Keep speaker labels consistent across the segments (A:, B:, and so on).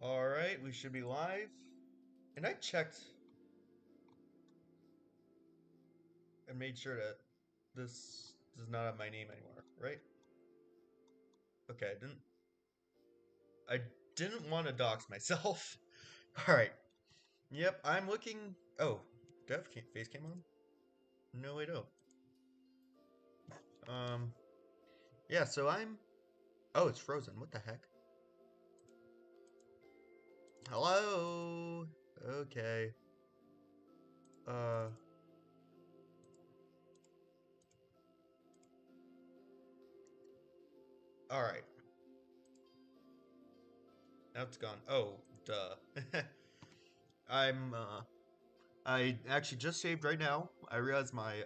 A: Alright, we should be live. And I checked and made sure that this does not have my name anymore, right? Okay, I didn't want to dox myself. Alright. Yep, I'm looking. Oh, face cam on? No, I don't. Um yeah, so I'm Oh, it's frozen. What the heck? Hello. Okay. Uh Alright. Now it's gone. Oh, duh. I'm I actually just shaved right now. I realized my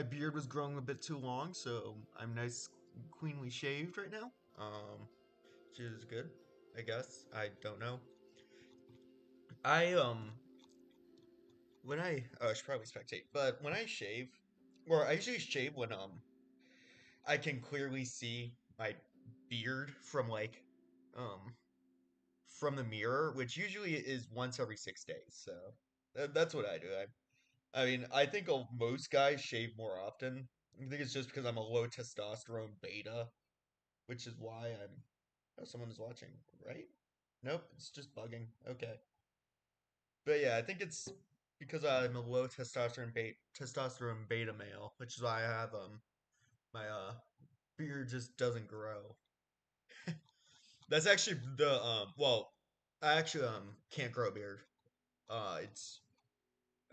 A: beard was growing a bit too long, so I'm nice cleanly shaved right now. Which is good, I guess. I don't know. I when I should probably spectate, but when I shave, or I usually shave when I can clearly see my beard from um from the mirror, which usually is once every 6 days. So that's what I do. I mean, I think most guys shave more often. I think it's just because I'm a low testosterone beta, which is why I'm. Oh, someone is watching, right? Nope, it's just bugging. Okay, but yeah, I think it's because I'm a low testosterone beta male, which is why I have my beard just doesn't grow. That's actually the well, I actually can't grow a beard.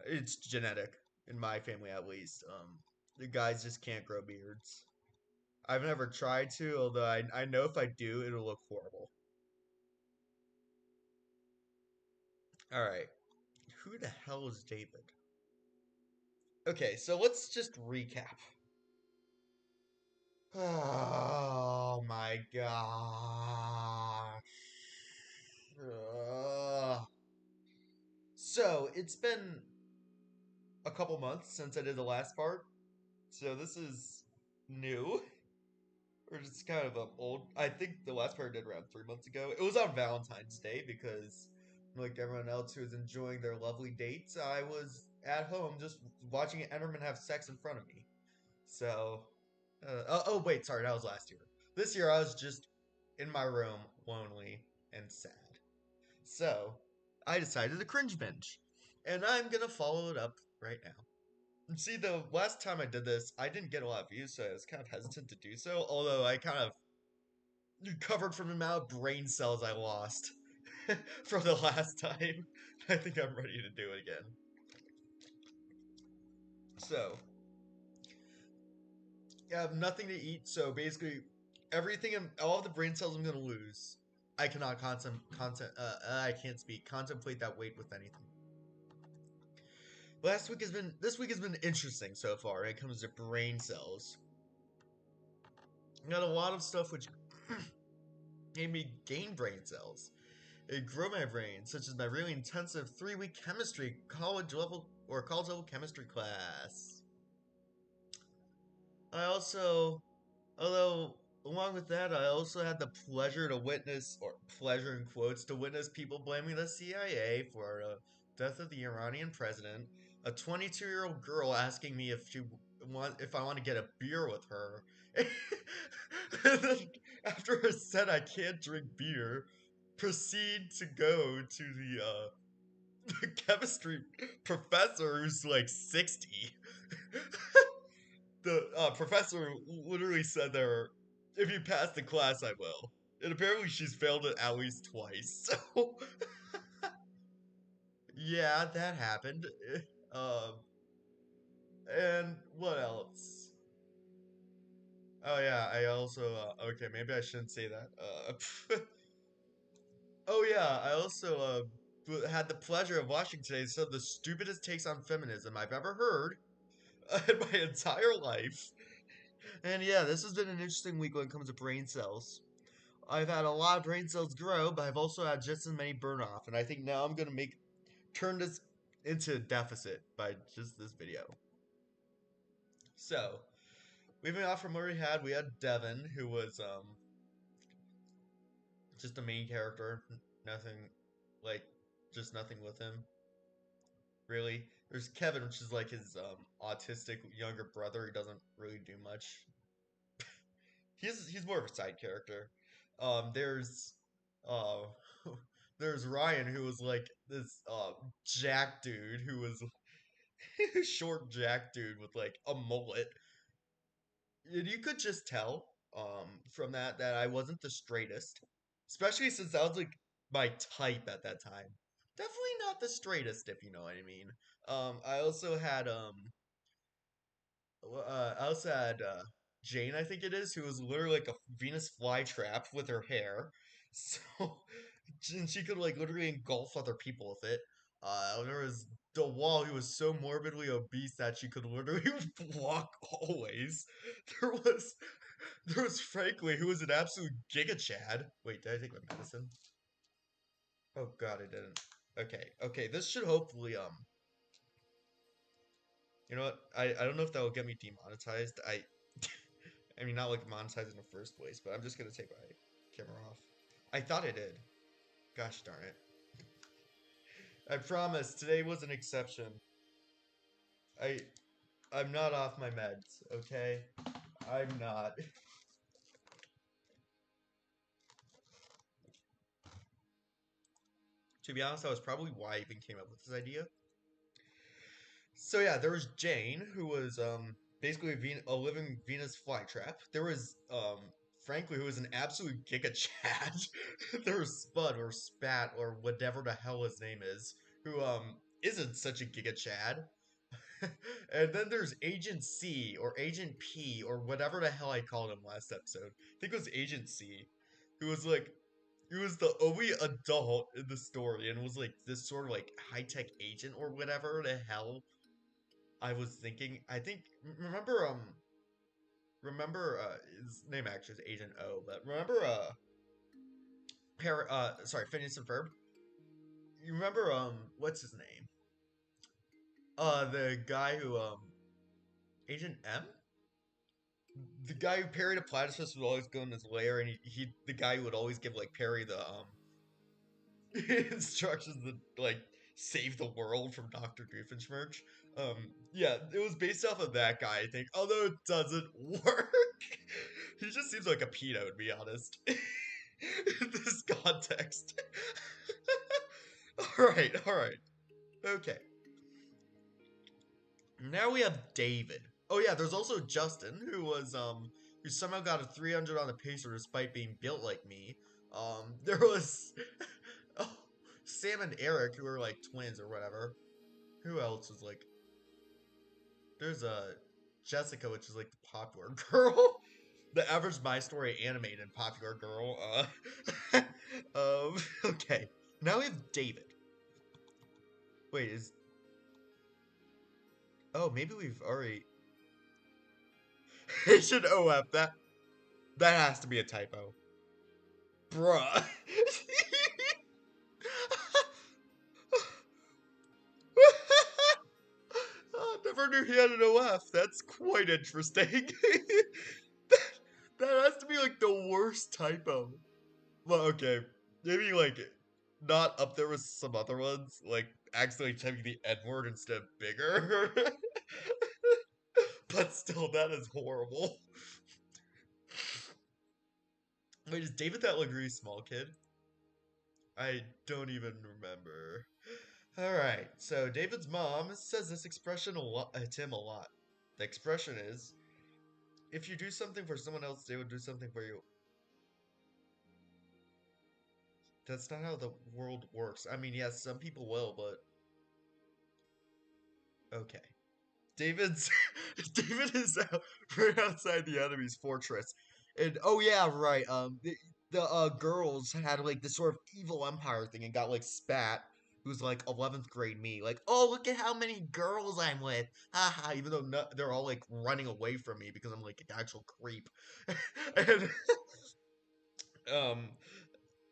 A: It's genetic in my family at least. The guys just can't grow beards. I've never tried to, although I know if I do, it'll look horrible. All right, who the hell is David? Okay, so let's just recap. Oh my gosh. Ugh. So it's been a couple months since I did the last part, so this is new. Or just kind of old. I think the last part I did around 3 months ago. It was on Valentine's Day because, like everyone else who was enjoying their lovely dates, I was at home just watching Enderman have sex in front of me. So, oh wait, sorry, that was last year. This year I was just in my room, lonely and sad. So, I decided to cringe binge, and I'm gonna follow it up right now. See, the last time I did this, I didn't get a lot of views, so I was kind of hesitant to do so. Although I kind of recovered from the amount of brain cells I lost from the last time. I think I'm ready to do it again. So, I have nothing to eat, so basically, all of the brain cells I'm gonna lose, I cannot I can't speak, contemplate that weight with anything. This week has been interesting so far when it comes to brain cells. I got a lot of stuff which made me gain brain cells. It grew my brain, such as my really intensive 3-week chemistry college level chemistry class. I also, although along with that, I also had the pleasure to witness, or pleasure in quotes, to witness people blaming the CIA for the death of the Iranian president. A 22-year-old girl asking me if I want to get a beer with her. And then after I said I can't drink beer, proceed to go to the chemistry professor who's like 60. The professor literally said there, if you pass the class, I will. And apparently she's failed it at least twice. So, yeah, that happened. Um, and what else? Oh, yeah, I also, okay, maybe I shouldn't say that. Oh, yeah, I also, had the pleasure of watching today some of the stupidest takes on feminism I've ever heard in my entire life. And yeah, this has been an interesting week when it comes to brain cells. I've had a lot of brain cells grow, but I've also had just as many burn off, and I think now I'm gonna make turn this into a deficit by just this video. So, leaving off from where we had Devin, who was just a main character. Nothing, like, just nothing with him really. There's Kevin, which is like his autistic younger brother. He doesn't really do much. He's more of a side character. There's uh there's Ryan, who was like this jack dude who was short jack dude with like a mullet. And you could just tell from that I wasn't the straightest, especially since that was like my type at that time. Definitely not the straightest, if you know what I mean. I also had I also had Jane, I think it is, who was literally like a Venus flytrap with her hair. So, and she could like literally engulf other people with it. There was the wall, who was so morbidly obese that she could literally walk always. There was there was Frankly, who was an absolute giga chad. Wait, did I take my medicine? Oh god, I didn't. Okay, okay, this should hopefully you know what? I don't know if that will get me demonetized. I mean, not like monetized in the first place, but I'm just gonna take my camera off. I thought I did. Gosh darn it. I promise, today was an exception. I I'm not off my meds, okay? I'm not. To be honest, that was probably why I even came up with this idea. So yeah, there was Jane, who was basically a living Venus flytrap. There was Frankly, who was an absolute giga chad. There was Spud or Spat or whatever the hell his name is, who isn't such a giga chad. And then there's Agent C or Agent P or whatever the hell I called him last episode. I think it was Agent C, who was like, he was the only adult in the story and was like this sort of like high tech agent or whatever the hell I was thinking. I think remember his name actually is Agent O, but remember sorry, Phineas and Ferb. You remember what's his name? The guy who Agent M, the guy who Perry the Platypus would always go in his lair, and he the guy who would always give like Perry the instructions to like save the world from Dr. Doofenshmirtz. Yeah, it was based off of that guy, I think. Although it doesn't work. He just seems like a pedo, to be honest. In this context. Alright, alright. Okay. Now we have David. Oh yeah, there's also Justin, who somehow got a 300 on the pacer despite being built like me. There was oh, Sam and Eric, who are like twins or whatever. Who else was like? There's a Jessica, which is like the popular girl, the average My Story animated popular girl. Okay. Now we have David. Wait, is oh maybe we've already. It should OF that has to be a typo, bruh. Oh, never knew he had an OF. That's quite interesting. That has to be like the worst typo. Well, okay. Maybe like not up there with some other ones, like accidentally typing the N word instead of bigger. But still, that is horrible. Wait, is David that Legree small kid? I don't even remember. Alright, so David's mom says this expression a lot to him a lot. The expression is, if you do something for someone else, they would do something for you. That's not how the world works. I mean, yes, some people will, but okay. David's David is right outside the enemy's fortress, and oh yeah, right. The girls had like this sort of evil empire thing and got like spat. Who's like 11th grade me? Like, oh look at how many girls I'm with, haha. Even though no, they're all like running away from me because I'm like an actual creep, and um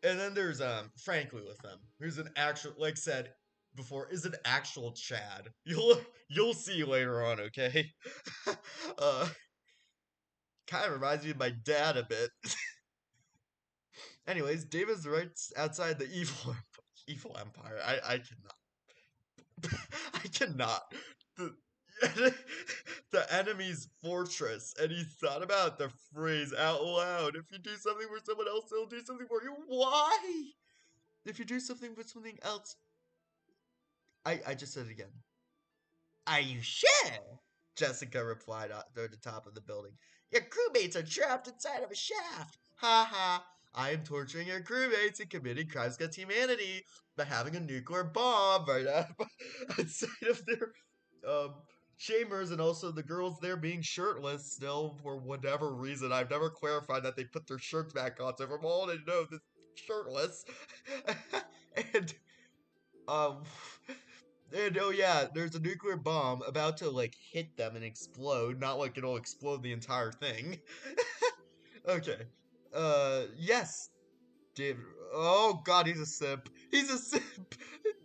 A: and then there's Frankly with them, who's an actual, like said before, is an actual Chad. You'll see later on, okay? uh Kind of reminds me of my dad a bit. Anyways, David's right outside the evil empire. I cannot. I cannot. The, the enemy's fortress, and he thought about the phrase out loud. If you do something for someone else, they'll do something for you. Why? If you do something for something else, I just said it again. Are you sure? Jessica replied at the top of the building. Your crewmates are trapped inside of a shaft. Ha ha. I am torturing your crewmates and committing crimes against humanity by having a nuclear bomb right outside of their um, chambers, and also the girls there being shirtless still for whatever reason. I've never clarified that they put their shirts back on, so from all I know, this shirtless. and um, and oh yeah, there's a nuclear bomb about to like hit them and explode. Not like it'll explode the entire thing. Okay. Yes, David. Oh God, he's a simp. He's a simp.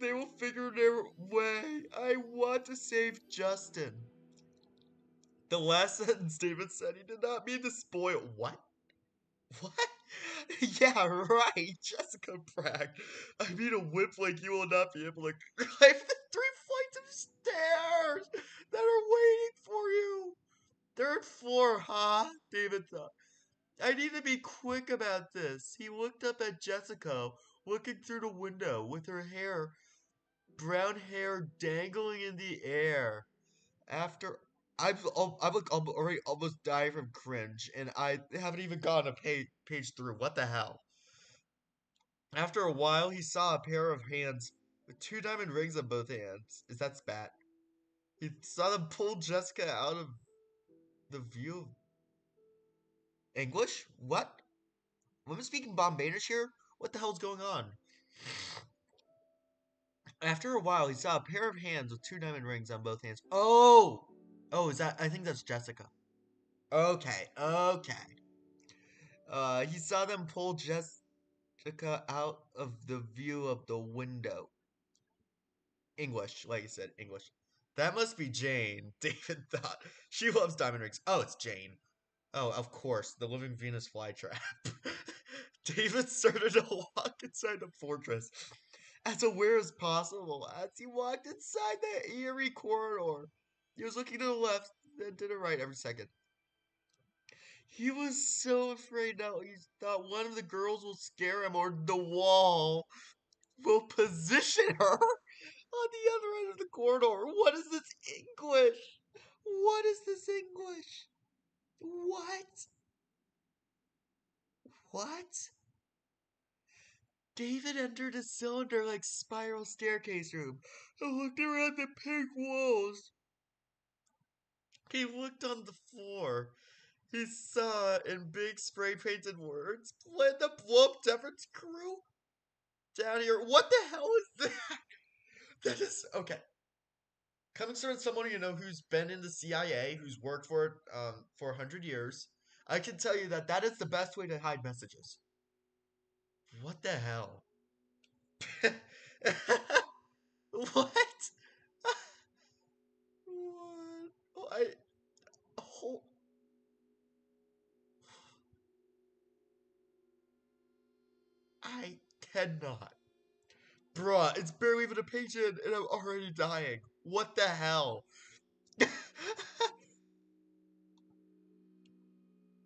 A: They will figure their way. I want to save Justin. The last sentence David said he did not mean to spoil. What? What? Yeah, right. Jessica bragged. I mean, a whip like you will not be able to climb the 3 flights of stairs that are waiting for you. Third floor, huh? David thought. I need to be quick about this. He looked up at Jessica, looking through the window with her hair, brown hair dangling in the air. After I'm like already almost dying from cringe, and I haven't even gotten a page through. What the hell? After a while, he saw a pair of hands with two diamond rings on both hands. Is that spat? He saw them pull Jessica out of the view of English? What? Am I speaking Bombanish here? What the hell's going on? After a while, he saw a pair of hands with two diamond rings on both hands. Oh! Oh, is that? I think that's Jessica. Okay, okay. He saw them pull Jessica out of the view of the window. English, like you said, English. That must be Jane, David thought. She loves diamond rings. Oh, it's Jane. Oh, of course, the living Venus flytrap. David started to walk inside the fortress as aware as possible as he walked inside the eerie corridor. He was looking to the left, then to the right every second. He was so afraid now he thought one of the girls will scare him or the wall will position her on the other end of the corridor. What is this English? What is this English? What? What? David entered a cylinder like spiral staircase room and looked around the pink walls. He looked on the floor. He saw in big spray painted words, "Plan the blow up Deference crew down here." What the hell is that? That is okay. Coming from someone you know who's been in the CIA, who's worked for it for 100 years, I can tell you that that is the best way to hide messages. What the hell? What? What? I oh, I cannot. Bruh, it's barely even a page in and I'm already dying. What the hell?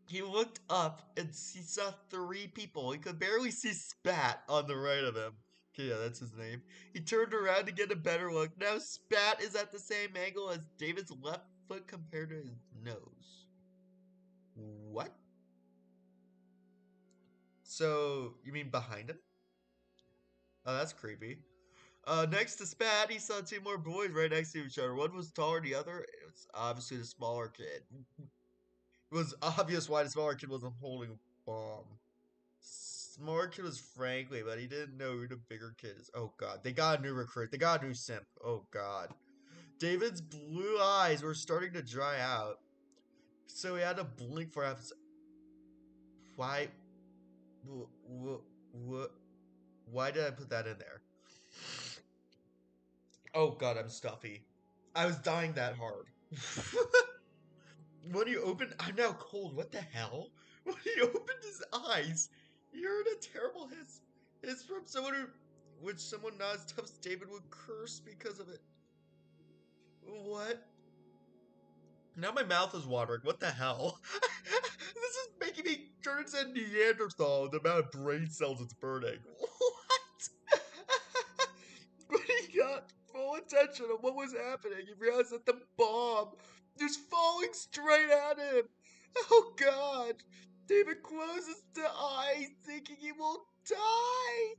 A: He looked up and he saw three people. He could barely see Spat on the right of him. Okay, yeah, that's his name. He turned around to get a better look. Now Spat is at the same angle as David's left foot compared to his nose. What? So, you mean behind him? Oh, that's creepy. Next to Spat, he saw two more boys right next to each other. One was taller than the other. It was obviously the smaller kid. It was obvious why the smaller kid wasn't holding a bomb. Smaller kid was frankly, but he didn't know who the bigger kid is. Oh god, they got a new recruit. They got a new simp. Oh god. David's blue eyes were starting to dry out, so he had to blink for half a second. Why? What? Why did I put that in there? Oh god, I'm stuffy. I was dying that hard. When he opened, I'm now cold. What the hell? When he opened his eyes, You heard a terrible hiss. Hiss from someone who, which someone not as tough as David would curse because of it. What? Now my mouth is watering. What the hell? This is making me turn into a Neanderthal. The amount of brain cells it's burning. What? But he got full attention on what was happening. He realized that the bomb was falling straight at him. Oh God! David closes the eyes, thinking he will die.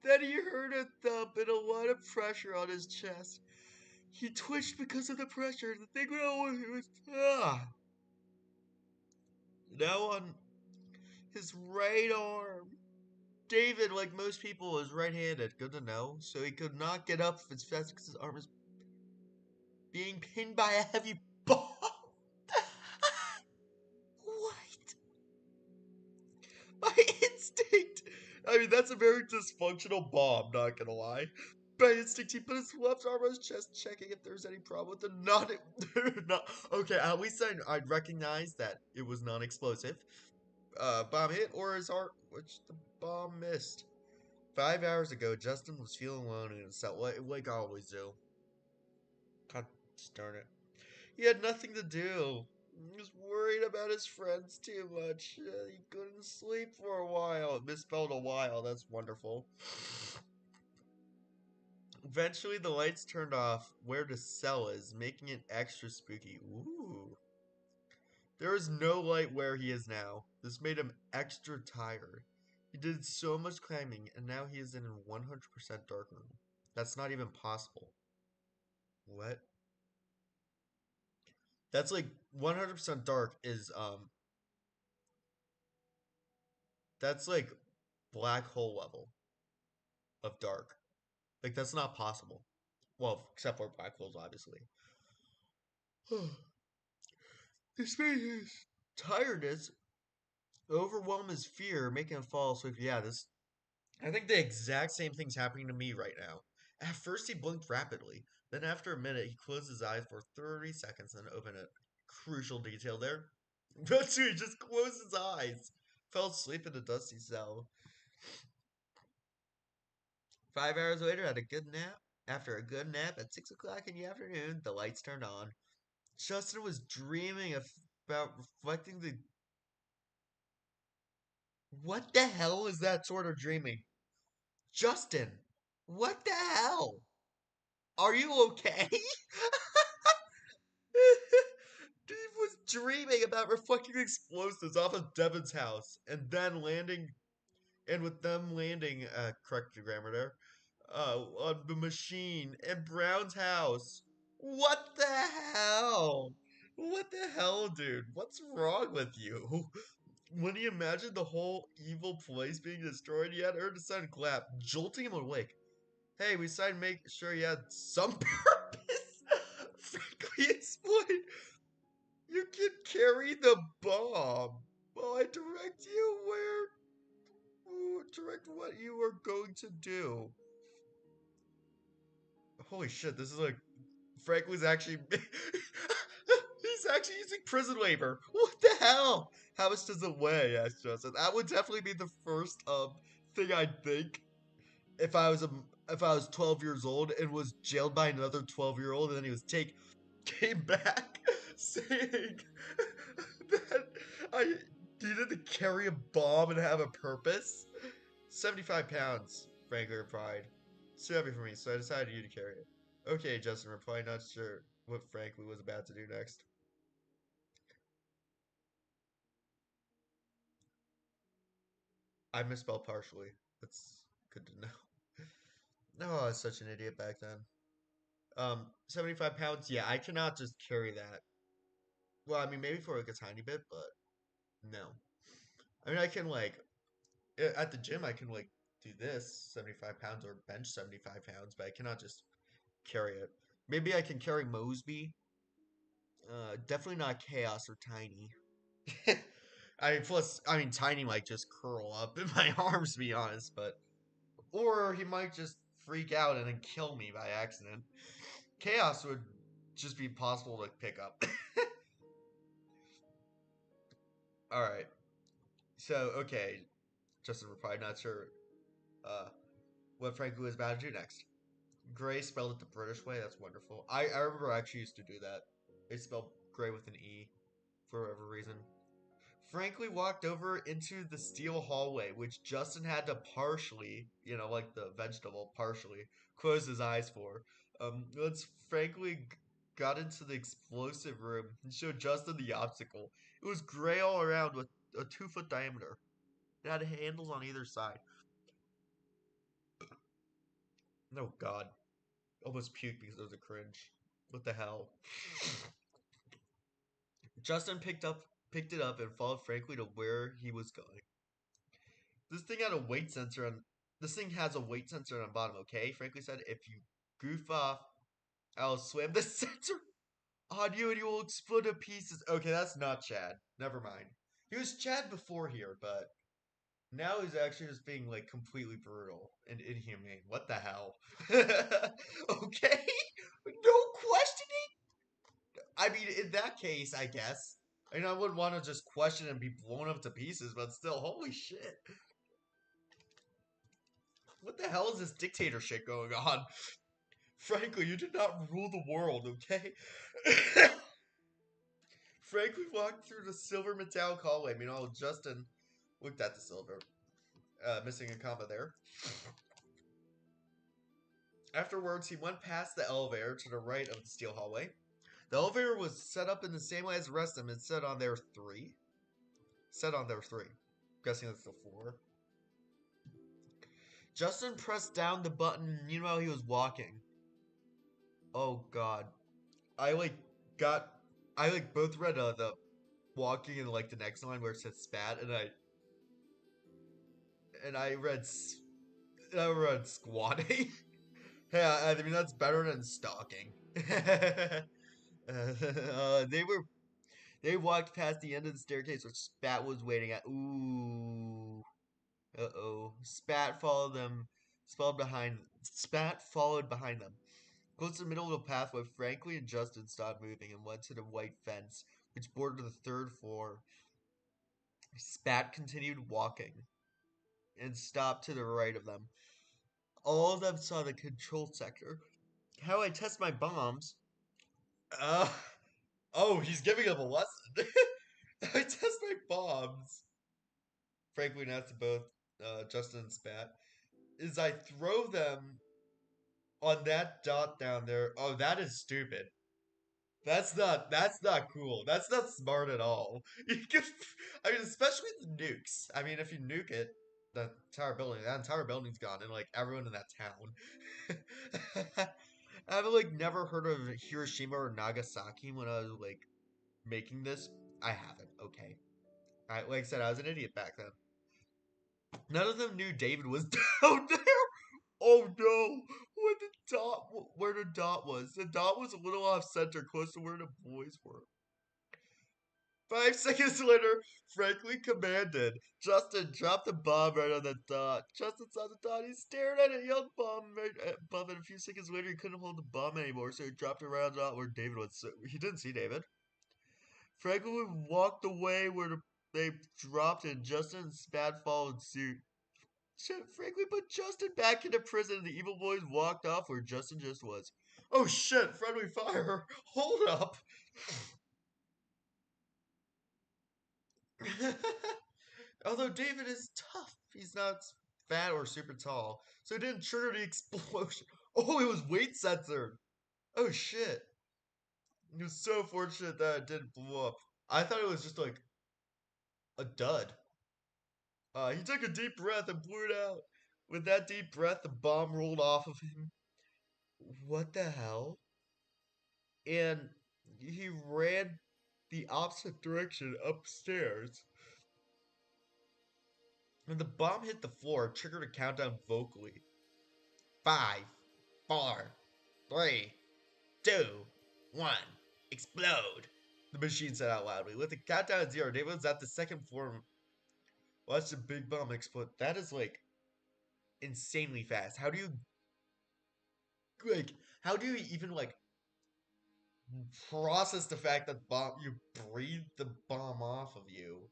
A: Then he heard a thump and a lot of pressure on his chest. He twitched because of the pressure. The thing was now on his right arm. David, like most people, is right-handed. Good to know. So he could not get up as fast because his arm was being pinned by a heavy ball. What? My instinct. I mean, that's a very dysfunctional bomb. Not gonna lie. By instinct, he put his left arm on his chest, checking if there's any problem with the non. Not okay. At least I'd recognize that it was non-explosive. Bomb hit or his heart, which the bomb missed. 5 hours ago, Justin was feeling alone in his cell, like I always do. God darn it. He had nothing to do. He was worried about his friends too much. He couldn't sleep for a while. Misspelled a while. That's wonderful. Eventually, the lights turned off where the cell is, making it extra spooky. Ooh. There is no light where he is now. This made him extra tired. He did so much climbing, and now he is in a 100% dark room. That's not even possible. What? That's like 100% dark is that's like black hole level of dark. Like that's not possible. Well, except for black holes, obviously. This made his tiredness overwhelm his fear, making him fall asleep. Yeah, this. I think the exact same thing's happening to me right now. At first, he blinked rapidly. Then, after a minute, he closed his eyes for 30 seconds and opened it. Crucial detail there. But he just closed his eyes. Fell asleep in a dusty cell. 5 hours later, had a good nap. After a good nap at 6 o'clock in the afternoon, the lights turned on. Justin was dreaming about reflecting the. What the hell is that sort of dreaming? Justin, what the hell? Are you okay? He was dreaming about reflecting explosives off of Devon's house and then landing, and with them landing, correct the grammar there, on the machine in Brown's house. What the hell? What the hell, dude? What's wrong with you? When he imagined the whole evil place being destroyed, he had heard a sudden clap, jolting him awake. Hey, we decided to make sure you had some purpose. Frankly explained, you can carry the bomb. Well, I direct you direct what you are going to do. Holy shit, this is like Frank was actually he's actually using prison labor. What the hell? How much does it weigh? Asked Justin. That would definitely be the first thing I'd think if I was 12 years old and was jailed by another 12-year-old and then he was came back saying that I needed to carry a bomb and have a purpose. 75 pounds, Frank replied. It's too heavy for me, so I decided you to carry it. Okay, Justin replied, not sure what Franklin was about to do next. I misspelled partially. That's good to know. No, I was such an idiot back then. 75 pounds, yeah, I cannot just carry that. Well, I mean, maybe for like a tiny bit, but no. I mean, I can like, at the gym, I can like do this 75 pounds or bench 75 pounds, but I cannot just carry it. Maybe I can carry Mosby. Definitely not Chaos or Tiny. I mean, Tiny might just curl up in my arms, to be honest, but or he might just freak out and then kill me by accident. Chaos would just be possible to pick up. All right, so okay, Justin replied, not sure uh, what Frankie was about to do next. Gray spelled it the British way. That's wonderful. I remember I actually used to do that. They spelled Gray with an E for whatever reason. Frankly walked over into the steel hallway, which Justin had to partially, like the vegetable, partially close his eyes for. Once Frankly got into the explosive room and showed Justin the obstacle. It was gray all around with a 2 foot diameter. It had handles on either side. Oh god. Almost puked because it was a cringe. What the hell? Justin picked it up and followed Frankly to where he was going. This thing had a weight sensor on this thing has a weight sensor on the bottom, okay? Frankly said if you goof off, I'll slam the sensor on you and you will explode to pieces. Okay, that's not Chad. Never mind. He was Chad before here, but now he's actually just being like completely brutal and inhumane. What the hell? Okay? No questioning? I mean, in that case, I guess. I mean, I wouldn't want to just question and be blown up to pieces, but still, holy shit. What the hell is this dictator shit going on? Frankly, you did not rule the world, okay? Frankly walked through the silver metallic hallway. Meanwhile, Justin looked at the silver, missing a comma there. Afterwards, he went past the elevator to the right of the steel hallway. The elevator was set up in the same way as the rest of them. It said on there 3. Said on there 3. Guessing that's the floor. Justin pressed down the button. Meanwhile, he was walking. Oh god. I like got. I like both read the walking and like the next line where it says spat, and I read squatting. Yeah, I mean that's better than stalking. They were they walked past the end of the staircase, which Spat was waiting at. Ooh, uh-oh. Spat followed behind them. Close to the middle of the pathway, Frankly and Justin stopped moving and went to the white fence, which bordered the third floor. Spat continued walking and stopped to the right of them. All of them saw the control sector. How I test my bombs? Uh, oh, he's giving them a lesson. I test my bombs. Frankly, not to both Justin and Spat. Is I throw them on that dot down there. Oh, that is stupid. That's not cool. That's not smart at all. You can, I mean, especially the nukes. I mean, if you nuke it, that entire building's gone, and like everyone in that town. I've like never heard of Hiroshima or Nagasaki when I was like making this. I haven't. Okay. Like I said, I was an idiot back then. None of them knew David was down there. Oh no! Where the dot was. The dot was a little off center, close to where the boys were. 5 seconds later, Franklin commanded. Justin dropped the bomb right on the dot. Justin saw the dot. He stared at it, yelled bomb right above it. A few seconds later, he couldn't hold the bomb anymore, so he dropped it right on the dot where David was. So he didn't see David. Franklin walked away they dropped it. Justin and Spat followed suit. Franklin put Justin back into prison, and the evil boys walked off where Justin just was. Oh shit! Friendly fire! Hold up! Although David is tough, he's not fat or super tall, so it didn't trigger the explosion. Oh, it was weight censored. Oh shit! It was so fortunate that it didn't blow up. I thought it was just like a dud. He took a deep breath and blew it out. With that deep breath, the bomb rolled off of him. What the hell? And he ran the opposite direction upstairs. When the bomb hit the floor, it triggered a countdown vocally. 5, 4, 3, 2, 1, explode! The machine said out loudly. With the countdown at 0, David was at the second floor. Watch the big bomb explode. That is like insanely fast. How do you even like process the fact that bomb you breathe the bomb off of you?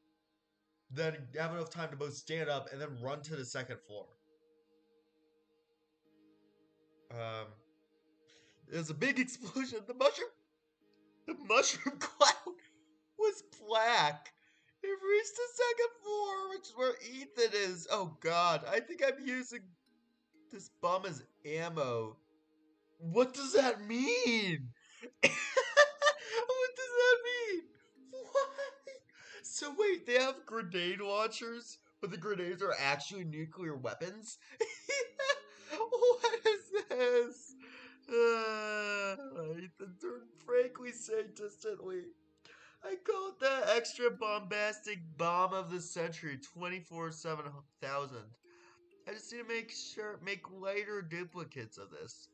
A: then have enough time to both stand up and then run to the second floor. Um, there's a big explosion. The mushroom cloud was black. It reached the second floor, which is where Ethan is. Oh God, I think I'm using this bomb as ammo. What does that mean? What does that mean? What? So wait, they have grenade launchers, but the grenades are actually nuclear weapons? What is this? Ethan turned frankly say distantly. I called the extra bombastic bomb of the century 24/7,000. I just need to make lighter duplicates of this.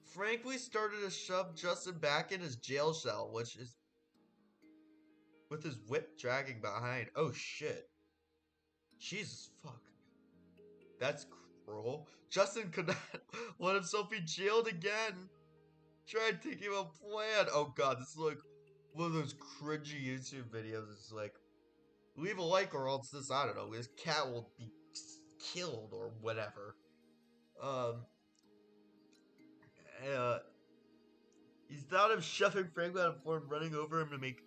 A: Frankly started to shove Justin back in his jail cell, which is with his whip dragging behind. Oh shit. Jesus fuck. That's cruel. Justin could not let himself be jailed again. Tried thinking of a plan. Oh god, this is like one of those cringy YouTube videos. It's like, leave a like or else this, I don't know, this cat will be killed or whatever. Um, uh, he's thought of shoving Franklin on the floor and running over him to make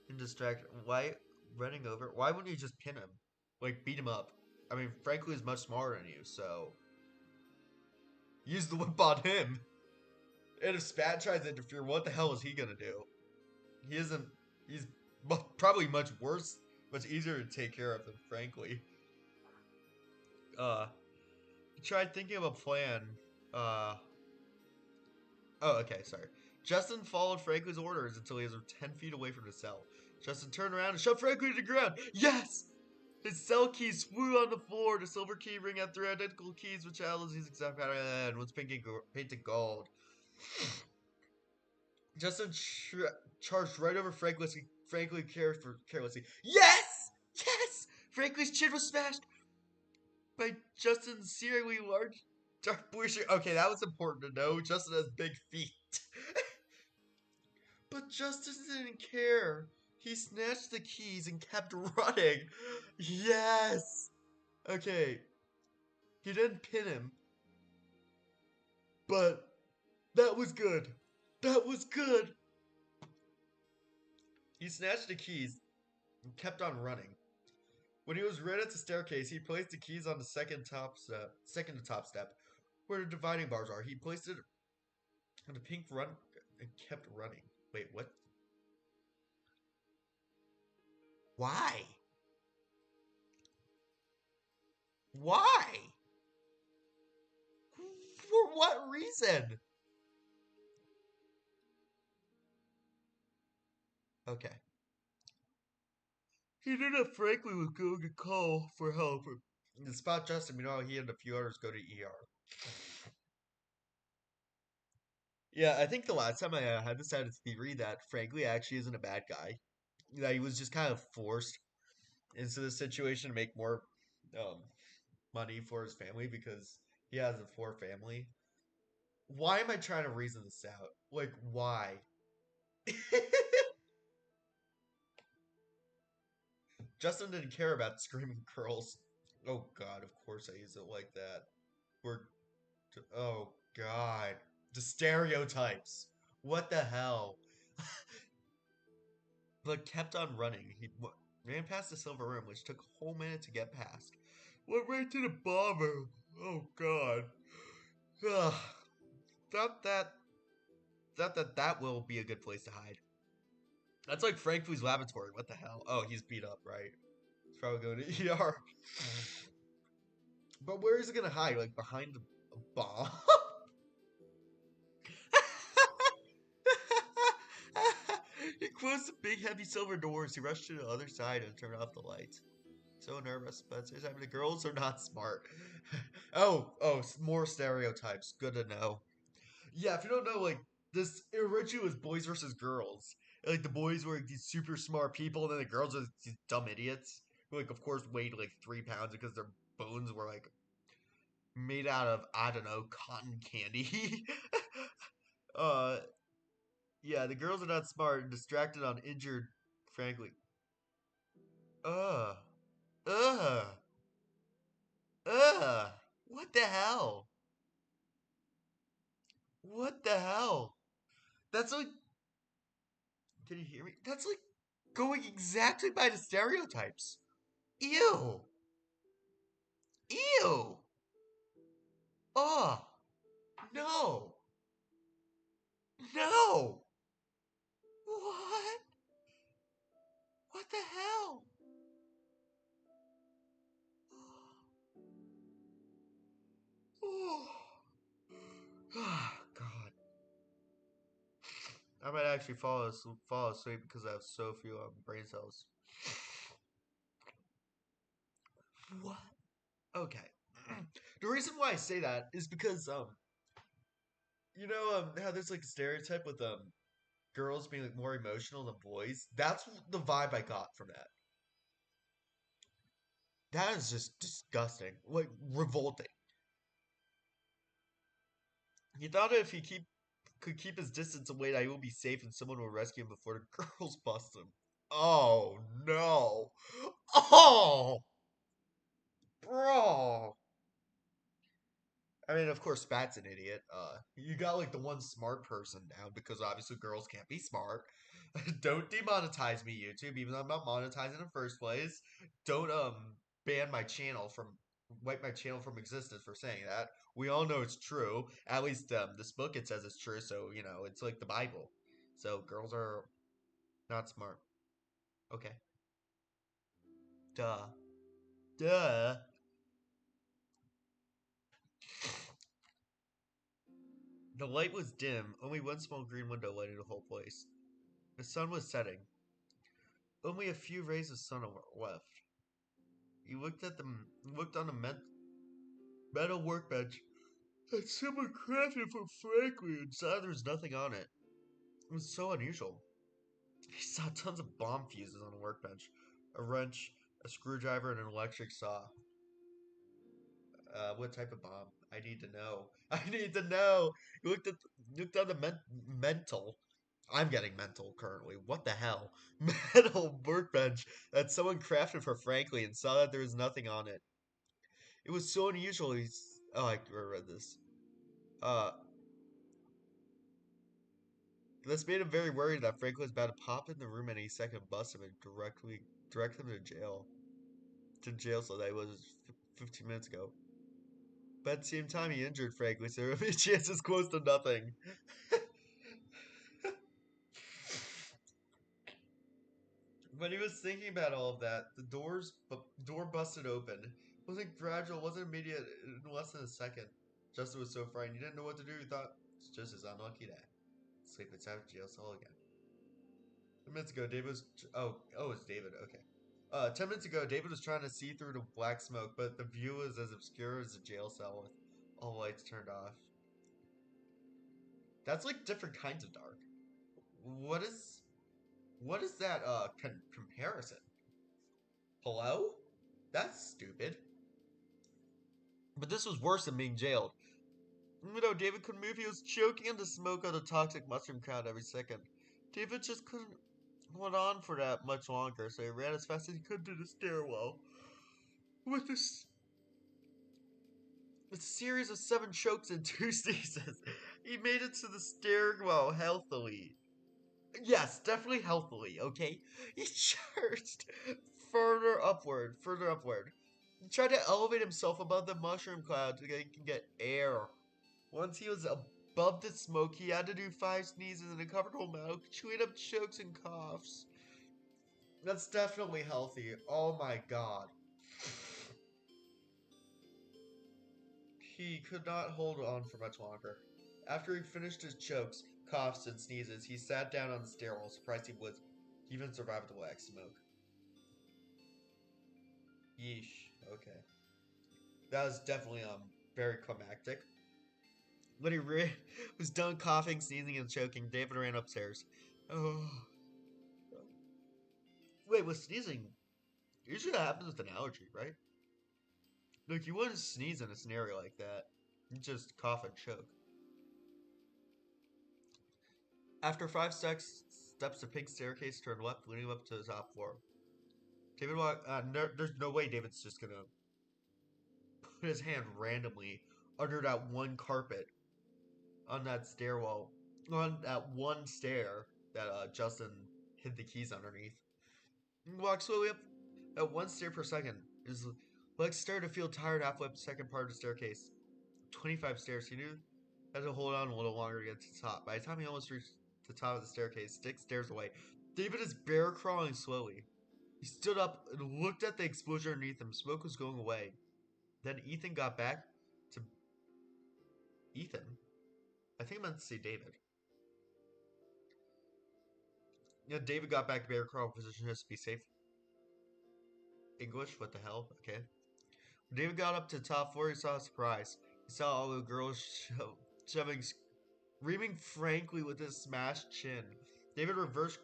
A: him distracted. Why running over? Why wouldn't you just pin him? Like, beat him up? I mean, Franklin is much smarter than you, so use the whip on him. And if Spat tries to interfere, what the hell is he gonna do? He isn't. He's probably much worse, much easier to take care of than Frankly. He tried thinking of a plan. Uh, oh, okay, sorry. Justin followed Franklin's orders until he was 10 feet away from the cell. Justin turned around and shoved Franklin to the ground. Yes! His cell keys flew on the floor. The silver key ring had 3 identical keys, which had these exact pattern and was painted gold. Justin charged right over Franklin carelessly. Yes! Yes! Franklin's chin was smashed by Justin's seemingly large, dark blue shirt. Okay, that was important to know. Justin has big feet. But Justin didn't care. He snatched the keys and kept running. Yes! Okay, he didn't pin him, but that was good. That was good. He snatched the keys and kept on running. When he was right at the staircase, he placed the keys on the second to top step, where the dividing bars are. He placed it on the pink run and kept running. Wait, what? Why? Why? For what reason? Okay. He knew that Franklin was going to call for help. To spot Justin, he and a few others go to ER. Yeah, I think the last time I had this out of theory that Franklin actually isn't a bad guy. That he was just kind of forced into the situation to make more um, money for his family because he has a poor family. Why am I trying to reason this out? Like, why? Justin didn't care about screaming girls. Oh god, of course I use it like that. We're oh god. The stereotypes. What the hell? But kept on running. He ran past the silver room, which took a whole minute to get past. Went right to the bomb room. Oh god. Ugh. Thought that will be a good place to hide. That's like Franklin's laboratory. What the hell? Oh, he's beat up, right? He's probably going to ER. But where is he gonna hide? Like behind a bomb? He closed the big heavy silver doors. He rushed to the other side and turned off the lights. So nervous, but the girls are not smart. Oh, more stereotypes. Good to know. Yeah, if you don't know, like this, it originally was boys versus girls. Like the boys were like, these super smart people, and then the girls are these dumb idiots who, like, of course, weighed like 3 pounds because their bones were like made out of, I don't know, cotton candy. uh, yeah, the girls are not smart and distracted on injured, frankly. Ugh. Ugh. Ugh. What the hell? What the hell? That's like. Can you hear me? That's like going exactly by the stereotypes. Ew. Ew. Oh. No. No. What? What the hell? Oh. Oh, God. I might actually fall asleep because I have so few brain cells. What? Okay. The reason why I say that is because you know how there's like a stereotype with girls being like more emotional than boys. That's the vibe I got from that. That is just disgusting, like revolting. He thought if he could keep his distance away, that he will be safe and someone will rescue him before the girls bust him. Oh no! Oh, bro. I mean, of course, Spat's an idiot. You got like the one smart person down because obviously girls can't be smart. Don't demonetize me, YouTube, even though I'm not monetizing in the first place. Don't ban my channel from wipe my channel from existence for saying that. We all know it's true. At least this book it says it's true, so you know it's like the Bible. So girls are not smart. Okay. Duh. Duh. The light was dim. Only one small green window lighted the whole place. The sun was setting. Only a few rays of sun were left. He looked on the metal workbench that someone crafted for Franklin and saw there was nothing on it. It was so unusual. He saw tons of bomb fuses on the workbench, a wrench, a screwdriver, and an electric saw. What type of bomb? I need to know. I need to know. He looked on the mental. I'm getting mental currently. What the hell? Metal workbench that someone crafted for Franklin and saw that there was nothing on it. It was so unusual. Oh, I read this. Uh, this made him very worried that Franklin was about to pop in the room any second, bust him, and direct him to jail. To jail, so that was 15 minutes ago. But at the same time, he injured Franklin, so his chances close to nothing. When he was thinking about all of that, door busted open. It wasn't gradual, it wasn't immediate in less than a second. Justin was so frightened, he didn't know what to do. He thought, it's just his unlucky day. Sleep inside of jail cell again. 10 minutes ago, David was. Oh, it's David. Okay. 10 minutes ago, David was trying to see through the black smoke, but the view was as obscure as a jail cell with all lights turned off. That's like different kinds of dark. What is. What is that comparison? Hello? That's stupid. But this was worse than being jailed. Even though David couldn't move, he was choking in the smoke of the toxic mushroom cloud every second. David just couldn't hold on for that much longer, so he ran as fast as he could to the stairwell. With a series of 7 chokes and 2 sneezes, he made it to the stairwell healthily. Yes, definitely healthily, okay? He charged further upward. He tried to elevate himself above the mushroom cloud so that he can get air. Once he was above the smoke, he had to do 5 sneezes in a comfortable mouth, chewing up chokes and coughs. That's definitely healthy. Oh my god. He could not hold on for much longer. After he finished his chokes, coughs, and sneezes, he sat down on the stairwell, surprised he would even survive the black smoke. Yeesh. Okay. That was definitely very climactic. When he was done coughing, sneezing, and choking, David ran upstairs. Oh. Wait, with sneezing, usually that happens with an allergy, right? Like, you wouldn't sneeze in a scenario like that. You just cough and choke. After 5 steps, the pink staircase turned left, leading up to the top floor. David walk. No, there's no way David's just gonna put his hand randomly under that one carpet on that stairwell, on that one stair that Justin hid the keys underneath. He walks slowly up at one stair per second. His legs started to feel tired halfway up the second part of the staircase. 25 stairs. He knew had to hold on a little longer to get to the top. By the time he almost reached the top of the staircase, 6 stairs away, David is bear crawling slowly. He stood up and looked at the explosion underneath him. Smoke was going away. Then Ethan got back to Ethan. I think I meant to say David. Yeah, David got back to bear crawl position just to be safe. English? What the hell? Okay. When David got up to the top floor, he saw a surprise. He saw all the girls shoving, screaming frankly with his smashed chin. David reverse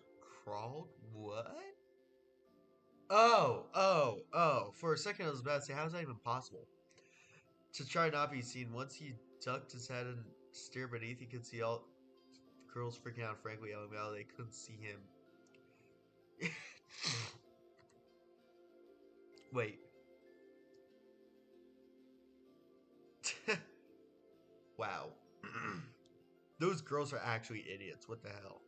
A: crawled? What? Oh. For a second, I was about to say, how is that even possible? To try not be seen, once he ducked his head and stared beneath, he could see all the girls freaking out, frankly yelling out. They couldn't see him. Wait. Wow. Those girls are actually idiots. What the hell?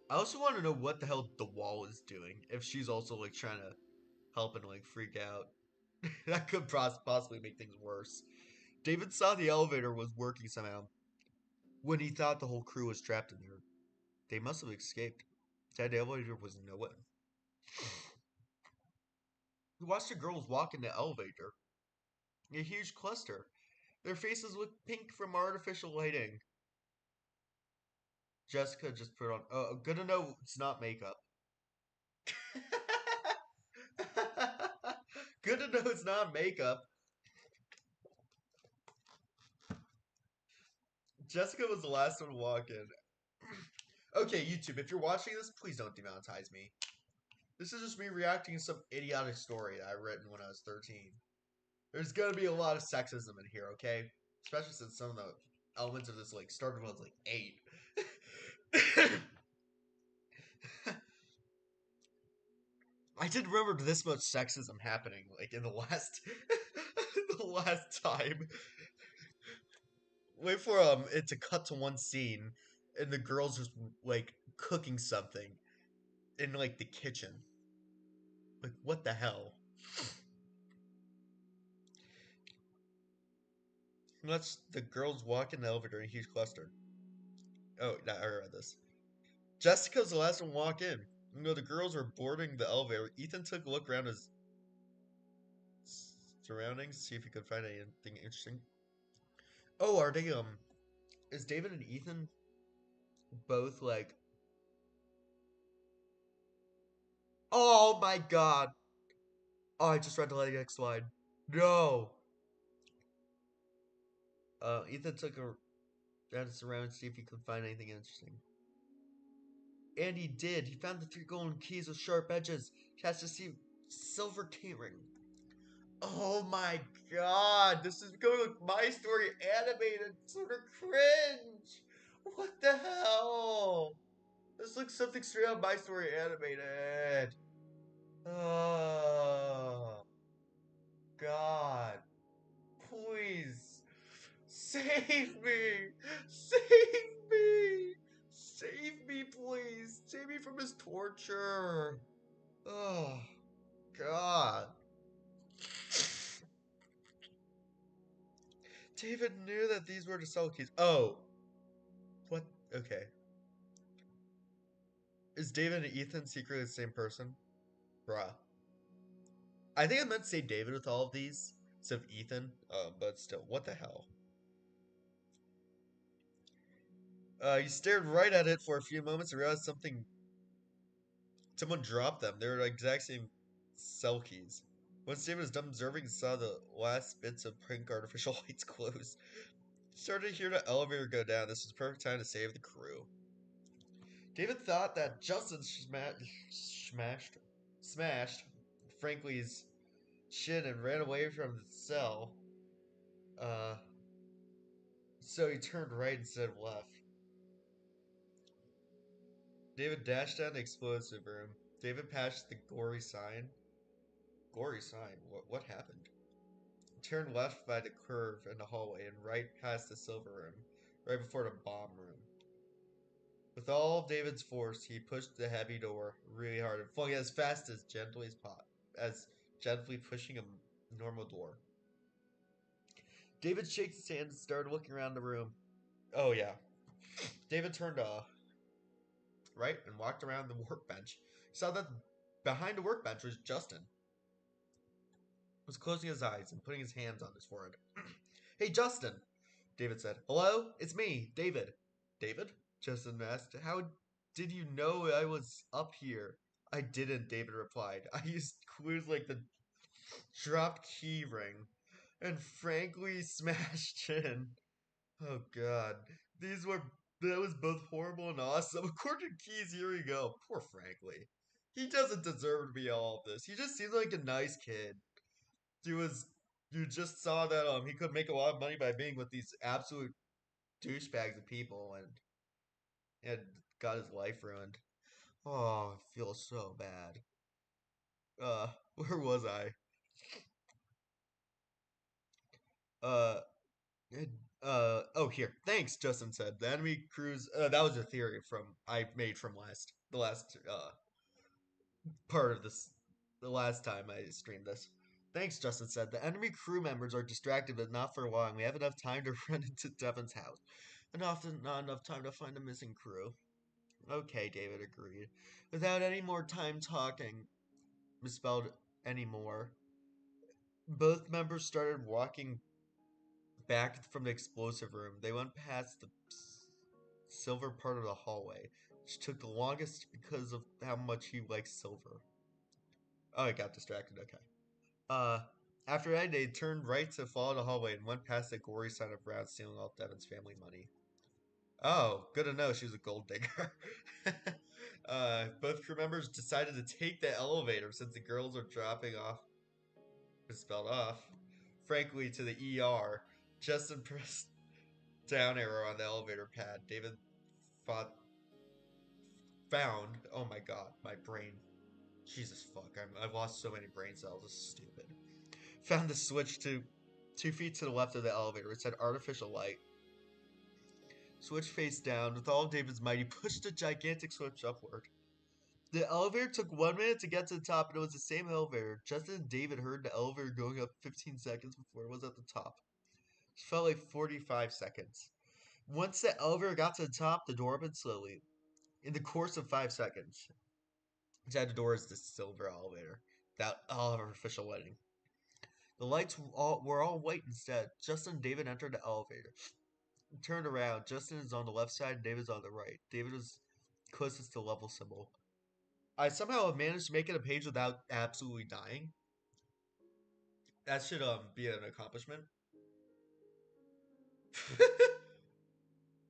A: I also want to know what the hell the wall is doing. If she's also like trying to help and like freak out. That could possibly make things worse. David saw the elevator was working somehow when he thought the whole crew was trapped in there. They must have escaped. That elevator was nowhere. He watched the girls walk in the elevator. A huge cluster. Their faces looked pink from artificial lighting. Jessica just put on. Oh, good to know it's not makeup. Good to know it's not makeup. Jessica was the last one to walk in. Okay, YouTube, if you're watching this, please don't demonetize me. This is just me reacting to some idiotic story that I written when I was 13. There's gonna be a lot of sexism in here, okay? Especially since some of the elements of this like started when I was like 8. I didn't remember this much sexism happening like in the last the last time. Wait for it to cut to one scene and the girls just like cooking something in like the kitchen. Like what the hell? Let's the girls walk in the elevator in a huge cluster. Oh, no, I read this. Jessica's the last one to walk in. You know, the girls were boarding the elevator. Ethan took a look around his surroundings, see if he could find anything interesting. Oh, are they is David and Ethan both like oh my god. Oh, I just read the next slide. No. Ethan took a glance around to see if he could find anything interesting. And he did. He found the 3 golden keys with sharp edges. Cast to see silver keyring. Oh my god, this is going with My Story animated, sort of cringe. What the hell? This looks something straight out My Story animated. Oh god. Please. Save me! Save me! Save me, please! Save me from his torture! Oh god. David knew that these were the cell keys. Oh. What? Okay. Is David and Ethan secretly the same person? Bruh. I think I meant to say David with all of these instead of Ethan. But still, what the hell? He stared right at it for a few moments and realized someone dropped them. They were the exact same cell keys. Once David was done observing and saw the last bits of pink artificial lights close, he started to hear the elevator go down. This was the perfect time to save the crew. David thought that Justin smashed Frankly's chin and ran away from the cell. Uh, so he turned right instead of left. David dashed down the explosive room. David passed the gory sign. Gory sign? What happened? Turn left by the curve in the hallway and right past the silver room, right before the bomb room. With all of David's force, he pushed the heavy door really hard and flung it as fast as gently pushing a normal door. David shakes his hand and started looking around the room. Oh yeah. David turned right and walked around the workbench. He saw that behind the workbench was Justin. He was closing his eyes and putting his hands on his forehead. Hey, Justin, David said. Hello? It's me, David. David? Justin asked. How did you know I was up here? I didn't, David replied. I used clues like the dropped key ring and frankly smashed in. Oh god. These were that was both horrible and awesome. According to Keys, here we go. Poor Frankly. He doesn't deserve to be all of this. He just seems like a nice kid. He was you just saw that he could make a lot of money by being with these absolute douchebags of people and got his life ruined. Oh, I feel so bad. Where was I? Uh, oh, here. Thanks, Justin said. The enemy crews. That was a theory from I made from the last part of this, the last time I streamed this. Thanks, Justin said. The enemy crew members are distracted, but not for long. We have enough time to run into Devin's house, and often not enough time to find the missing crew. Okay, David agreed. Without any more time talking, misspelled anymore, both members started walking back from the explosive room. They went past the silver part of the hallway, which took the longest because of how much he likes silver. Oh, I got distracted. Okay. Uh, After that, they turned right to follow the hallway and went past the gory sign of Brown stealing all Devin's family money. Oh, good to know she was a gold digger. Both crew members decided to take the elevator since the girls are dropping off, spelled off, frankly, to the ER. Justin pressed down arrow on the elevator pad. David thought, found, oh my god, my brain. Jesus fuck, I've lost so many brain cells. This is stupid. Found the switch to 2 feet to the left of the elevator. It said artificial light. Switch face down. With all of David's might, he pushed the gigantic switch upward. The elevator took 1 minute to get to the top, and it was the same elevator. Justin and David heard the elevator going up 15 seconds before it was at the top. It felt like 45 seconds. Once the elevator got to the top, the door opened slowly. In the course of 5 seconds, inside the door is the silver elevator. Without artificial lighting. The lights were all white instead. Justin and David entered the elevator. Turned around. Justin is on the left side, David's on the right. David is closest to the level symbol. I somehow have managed to make it a page without absolutely dying. That should be an accomplishment.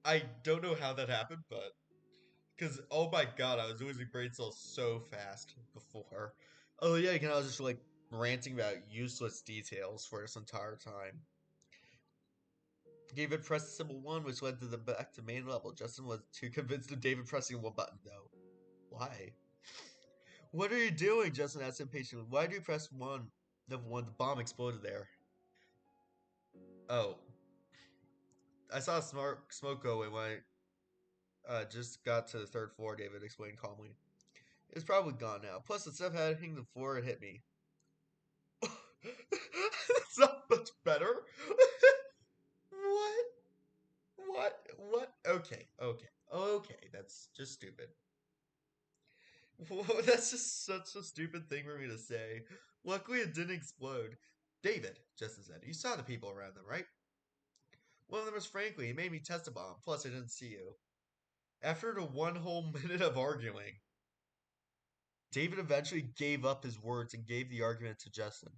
A: I don't know how that happened, but because oh my god, I was losing brain cells so fast before. Oh yeah, I was just like ranting about useless details for this entire time. David pressed symbol 1, which led to the back to main level. Justin was too convinced of David pressing one button, though. Why? What are you doing? Justin asked impatiently. Why do you press 1? The bomb exploded there. Oh. I saw smoke go away when I just got to the third floor, David explained calmly. It's probably gone now. Plus, the stuff hitting the floor, it hit me. That's not much better. What? What? Okay. That's just stupid. Whoa, that's just such a stupid thing for me to say. Luckily, it didn't explode. David, Justin said, you saw the people around them, right? One of them was Frankly. He made me test a bomb. Plus, I didn't see you. After the one whole minute of arguing, David eventually gave up his words and gave the argument to Justin.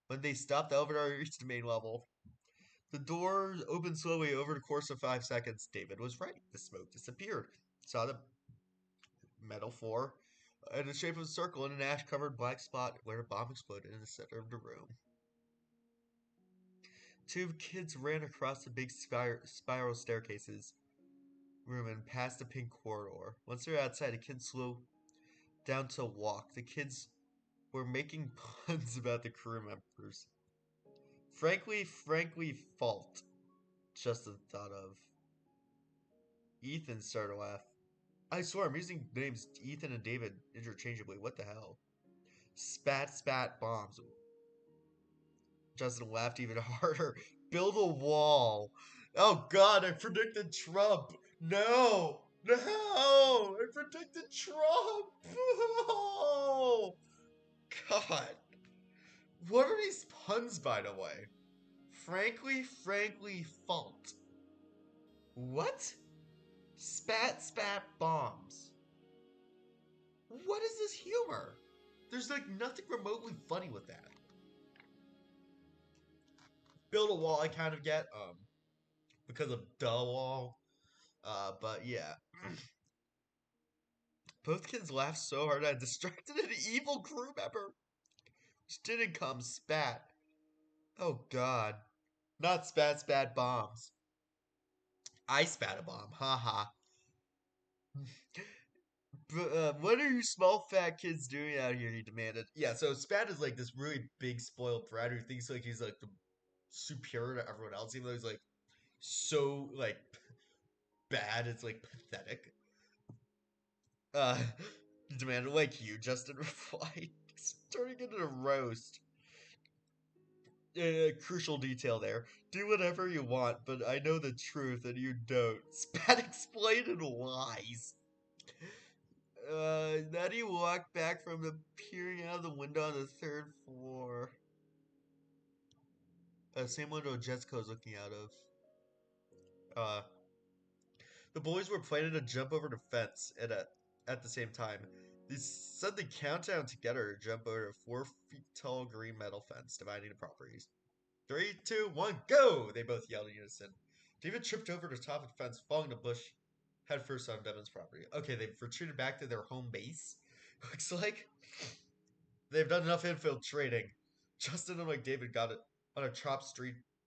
A: When they stopped, the elevator reached the main level. The door opened slowly over the course of 5 seconds. David was right. The smoke disappeared. Saw the metal floor in the shape of a circle and an ash-covered black spot where a bomb exploded in the center of the room. Two kids ran across the big spiral staircases room and past the pink corridor. Once they were outside, a kid down to walk. The kids were making puns about the crew members. Frankly, fault. Justin thought of. Ethan started to laugh. I swear, I'm using names Ethan and David interchangeably. What the hell? Spat, bombs. Justin laughed even harder. Build a wall. Oh god, I predicted Trump. No! No! I predicted Trump! Oh! God. What are these puns, by the way? Frankly, fault. What? Spat, bombs. What is this humor? There's like nothing remotely funny with that. Build a wall, I kind of get, because of the wall. But yeah. Both kids laughed so hard I distracted an evil crew member. Which didn't come spat. Oh god. Not spat bombs. I spat a bomb. Haha. What are you small fat kids doing out here? He demanded. Yeah, so Spat is like this really big spoiled brat who thinks like he's like the superior to everyone else, even though he's like so like bad. It's like pathetic. Uh, he demanded like you. Justin replied, turning into a roast. Crucial detail there. Do whatever you want, but I know the truth and you don't. Spat explained in lies. Then he walked back from the peering out of the window on the third floor. Same window Jessica's looking out of. Uh, the boys were planning to jump over the fence at the same time. They said the countdown together to jump over a 4 feet tall green metal fence dividing the properties. 3, 2, 1, go! They both yelled in unison. David tripped over the top of the fence, falling the bush headfirst on Devin's property. Okay, they've retreated back to their home base. Looks like they've done enough infiltrating. Justin and David got it on a chopped,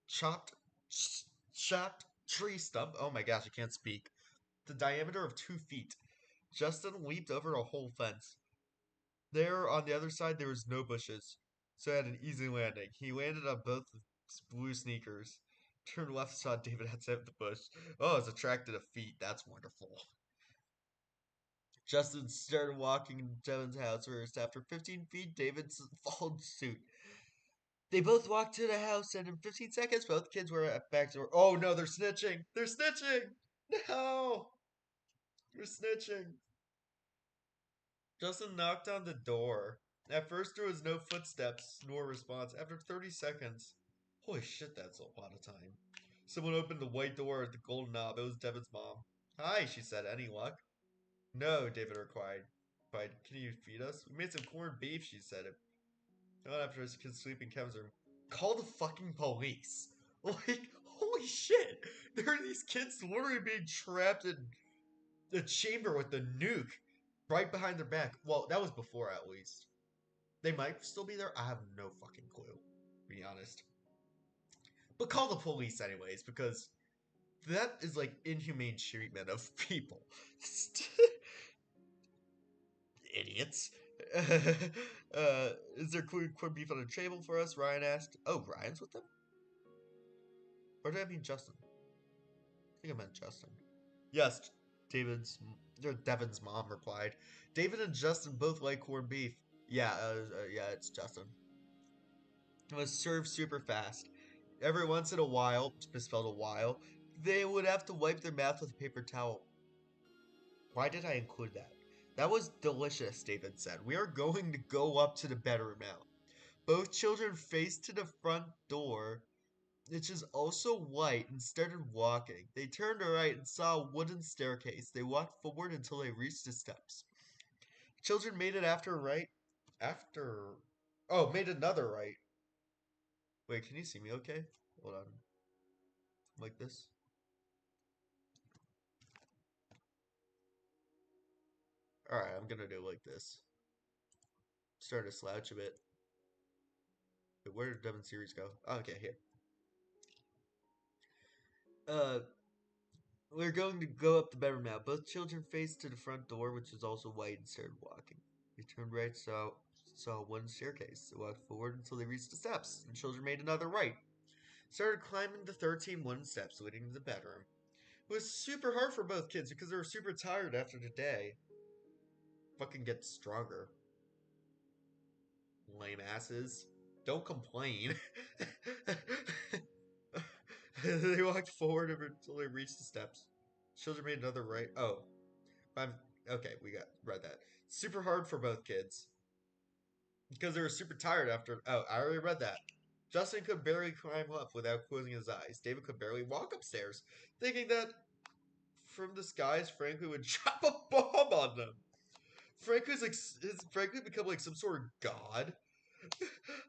A: chopped tree stump. Oh my gosh, I can't speak. The diameter of 2 feet. Justin leaped over a whole fence. There, on the other side, there was no bushes, so he had an easy landing. He landed on both blue sneakers. Turned left, saw David outside the bush. Oh, it's attracted to feet. That's wonderful. Justin started walking into Devin's house first. After 15 feet, David followed suit. They both walked to the house, and in 15 seconds, both kids were at back door. Oh no, they're snitching! They're snitching! No! They're snitching. Justin knocked on the door. At first, there was no footsteps nor response. After 30 seconds, holy shit, that's a lot of time. Someone opened the white door at the golden knob. It was Devin's mom. Hi, she said. Any luck? No, David replied. Can you feed us? We made some corned beef, she said. Not after his kids sleep in Kevin's room. Call the fucking police. Like, holy shit. There are these kids literally being trapped in a chamber with a nuke right behind their back. Well, that was before, at least. They might still be there. I have no fucking clue, to be honest. But call the police anyways, because that is like inhumane treatment of people. Idiots. Is there corned beef on the table for us? Ryan asked. Oh, Ryan's with them? Or did I mean Justin? I think I meant Justin. Yes, Devin's mom replied. David and Justin both like corned beef. Yeah, it's Justin. It was served super fast. Every once in a while, misspelled a while, they would have to wipe their mouth with a paper towel. Why did I include that? That was delicious, David said. We are going to go up to the bedroom now. Both children faced to the front door, which is also white, and started walking. They turned right and saw a wooden staircase. They walked forward until they reached the steps. Children made it after a right. After. Oh, made another right. Wait, can you see me okay? Hold on. Like this? Alright, I'm gonna do it like this. Start to slouch a bit. Wait, where did Devin series go? Oh, okay, here. We're going to go up the bedroom now. Both children faced to the front door, which was also white, and started walking. They turned right, saw one staircase. They walked forward until they reached the steps. The children made another right. Started climbing the 13 wooden steps leading to the bedroom. It was super hard for both kids because they were super tired after the day. Fucking get stronger. Lame asses. Don't complain. They walked forward until they reached the steps. Children made another right. Oh, I'm okay. We got read that. Super hard for both kids because they were super tired after. Oh, I already read that. Justin could barely climb up without closing his eyes. David could barely walk upstairs, thinking that from the skies, Franklin would drop a bomb on them. Franklin's like, has Franklin become like some sort of god?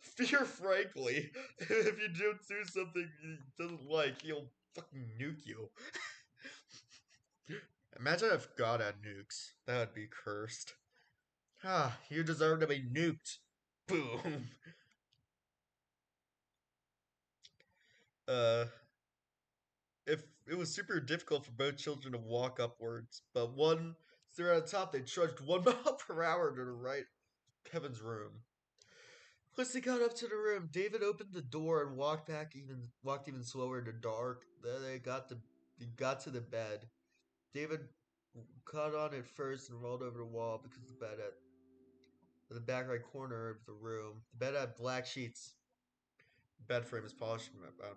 A: Fear Frankly. If you don't do something he doesn't like, he'll fucking nuke you. Imagine if God had nukes. That would be cursed. Ah, you deserve to be nuked. Boom. Uh, if it was super difficult for both children to walk upwards, but once they're at the top, they trudged 1 mile per hour to the right Kevin's room. Once they got up to the room, David opened the door and walked even slower in the dark. Then they got to the bed. David caught on it first and rolled over the wall because the bed at the back right corner of the room. The bed had black sheets. The bed frame is polished from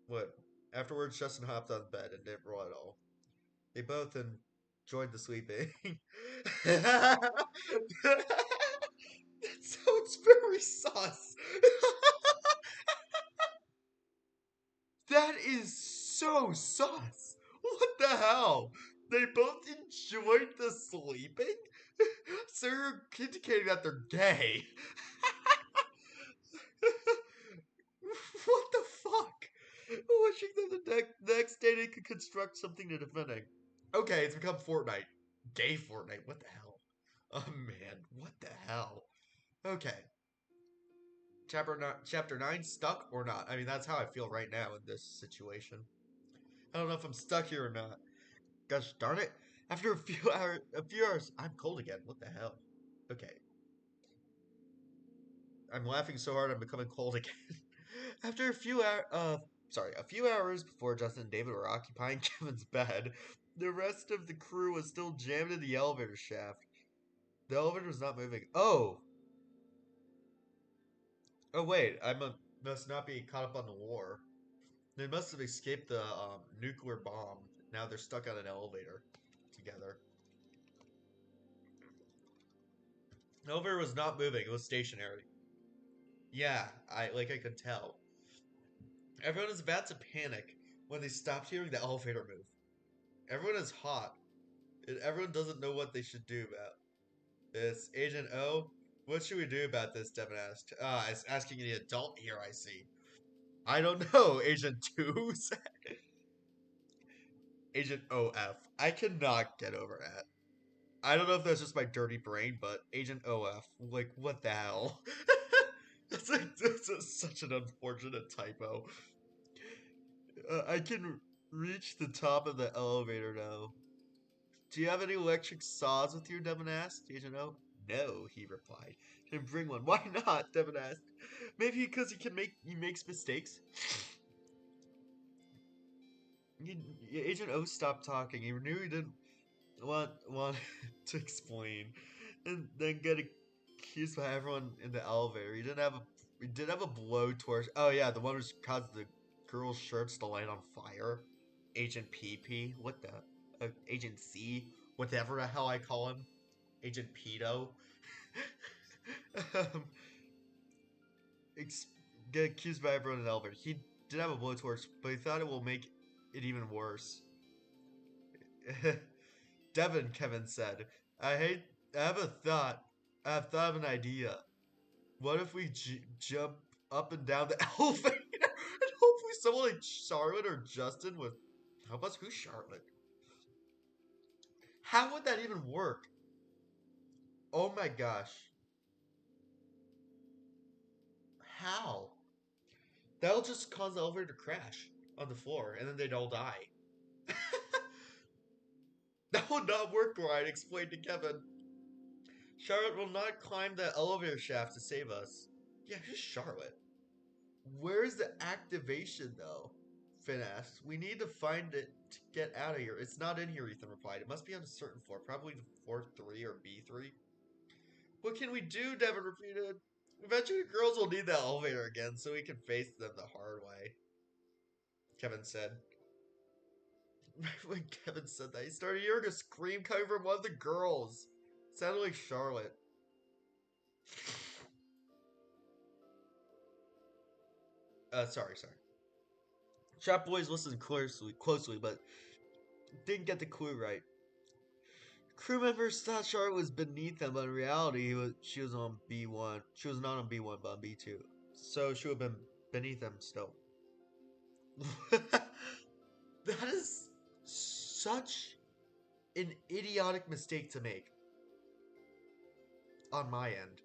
A: wood. Afterwards, Justin hopped on the bed and didn't roll at all. They both enjoyed the sleeping. That sounds very sus. That is so sus. What the hell? They both enjoyed the sleeping? So you're indicating that they're gay. What the fuck? Wishing that the next day they could construct something to defending. Okay, it's become Fortnite. Gay Fortnite. What the hell? Oh man, what the hell? Okay. Chapter 9, stuck or not? I mean, that's how I feel right now in this situation. I don't know if I'm stuck here or not. Gosh darn it. After a few hours, I'm cold again. What the hell? Okay. I'm laughing so hard I'm becoming cold again. After a few hours before Justin and David were occupying Kevin's bed, the rest of the crew was still jammed in the elevator shaft. The elevator was not moving. Oh wait, must not be caught up on the war. They must have escaped the nuclear bomb. Now they're stuck on an elevator together. The elevator was not moving; it was stationary. Yeah, I could tell. Everyone is about to panic when they stopped hearing the elevator move. Everyone is hot, and everyone doesn't know what they should do about this. Agent O, what should we do about this? Devin asked. It's asking the adult here, I see. I don't know, Agent 2 said. Agent OF. I cannot get over that. I don't know if that's just my dirty brain, but Agent OF. Like, what the hell? Such an unfortunate typo. I can reach the top of the elevator now. Do you have any electric saws with you? Devin asked. Agent O. No, he replied. Then bring one. Why not? Devin asked. Maybe because he makes mistakes. Agent O stopped talking. He knew he didn't want to explain, and then get accused by everyone in the elevator. He did have a blowtorch. Oh yeah, the one which caused the girls' shirts to light on fire. Agent PP. What the? Agent C. Whatever the hell I call him. Agent Pedo. um, ex- get accused by everyone in the elevator. He did have a blowtorch, but he thought it will make it even worse. Devin, Kevin said, I hate. I have a thought. I have thought of an idea. What if we jump up and down the elevator and hopefully someone like Charlotte or Justin would help us? Who's Charlotte? How would that even work? Oh my gosh. How? That'll just cause the elevator to crash on the floor and then they'd all die. That would not work, Ryan explained to Kevin. Charlotte will not climb the elevator shaft to save us. Yeah, who's Charlotte? Where's the activation, though? Finn asks. We need to find it to get out of here. It's not in here, Ethan replied. It must be on a certain floor, probably the floor 3 or B3. What can we do? Devin repeated. Eventually, the girls will need the elevator again so we can face them the hard way, Kevin said. When Kevin said that, he started hearing a scream coming from one of the girls. It sounded like Charlotte. Sorry. Shop boys listened closely, but didn't get the clue right. Crew members thought Charlotte was beneath them, but in reality, she was on B1. She was not on B1, but on B2. So she would have been beneath them still. That is such an idiotic mistake to make on my end.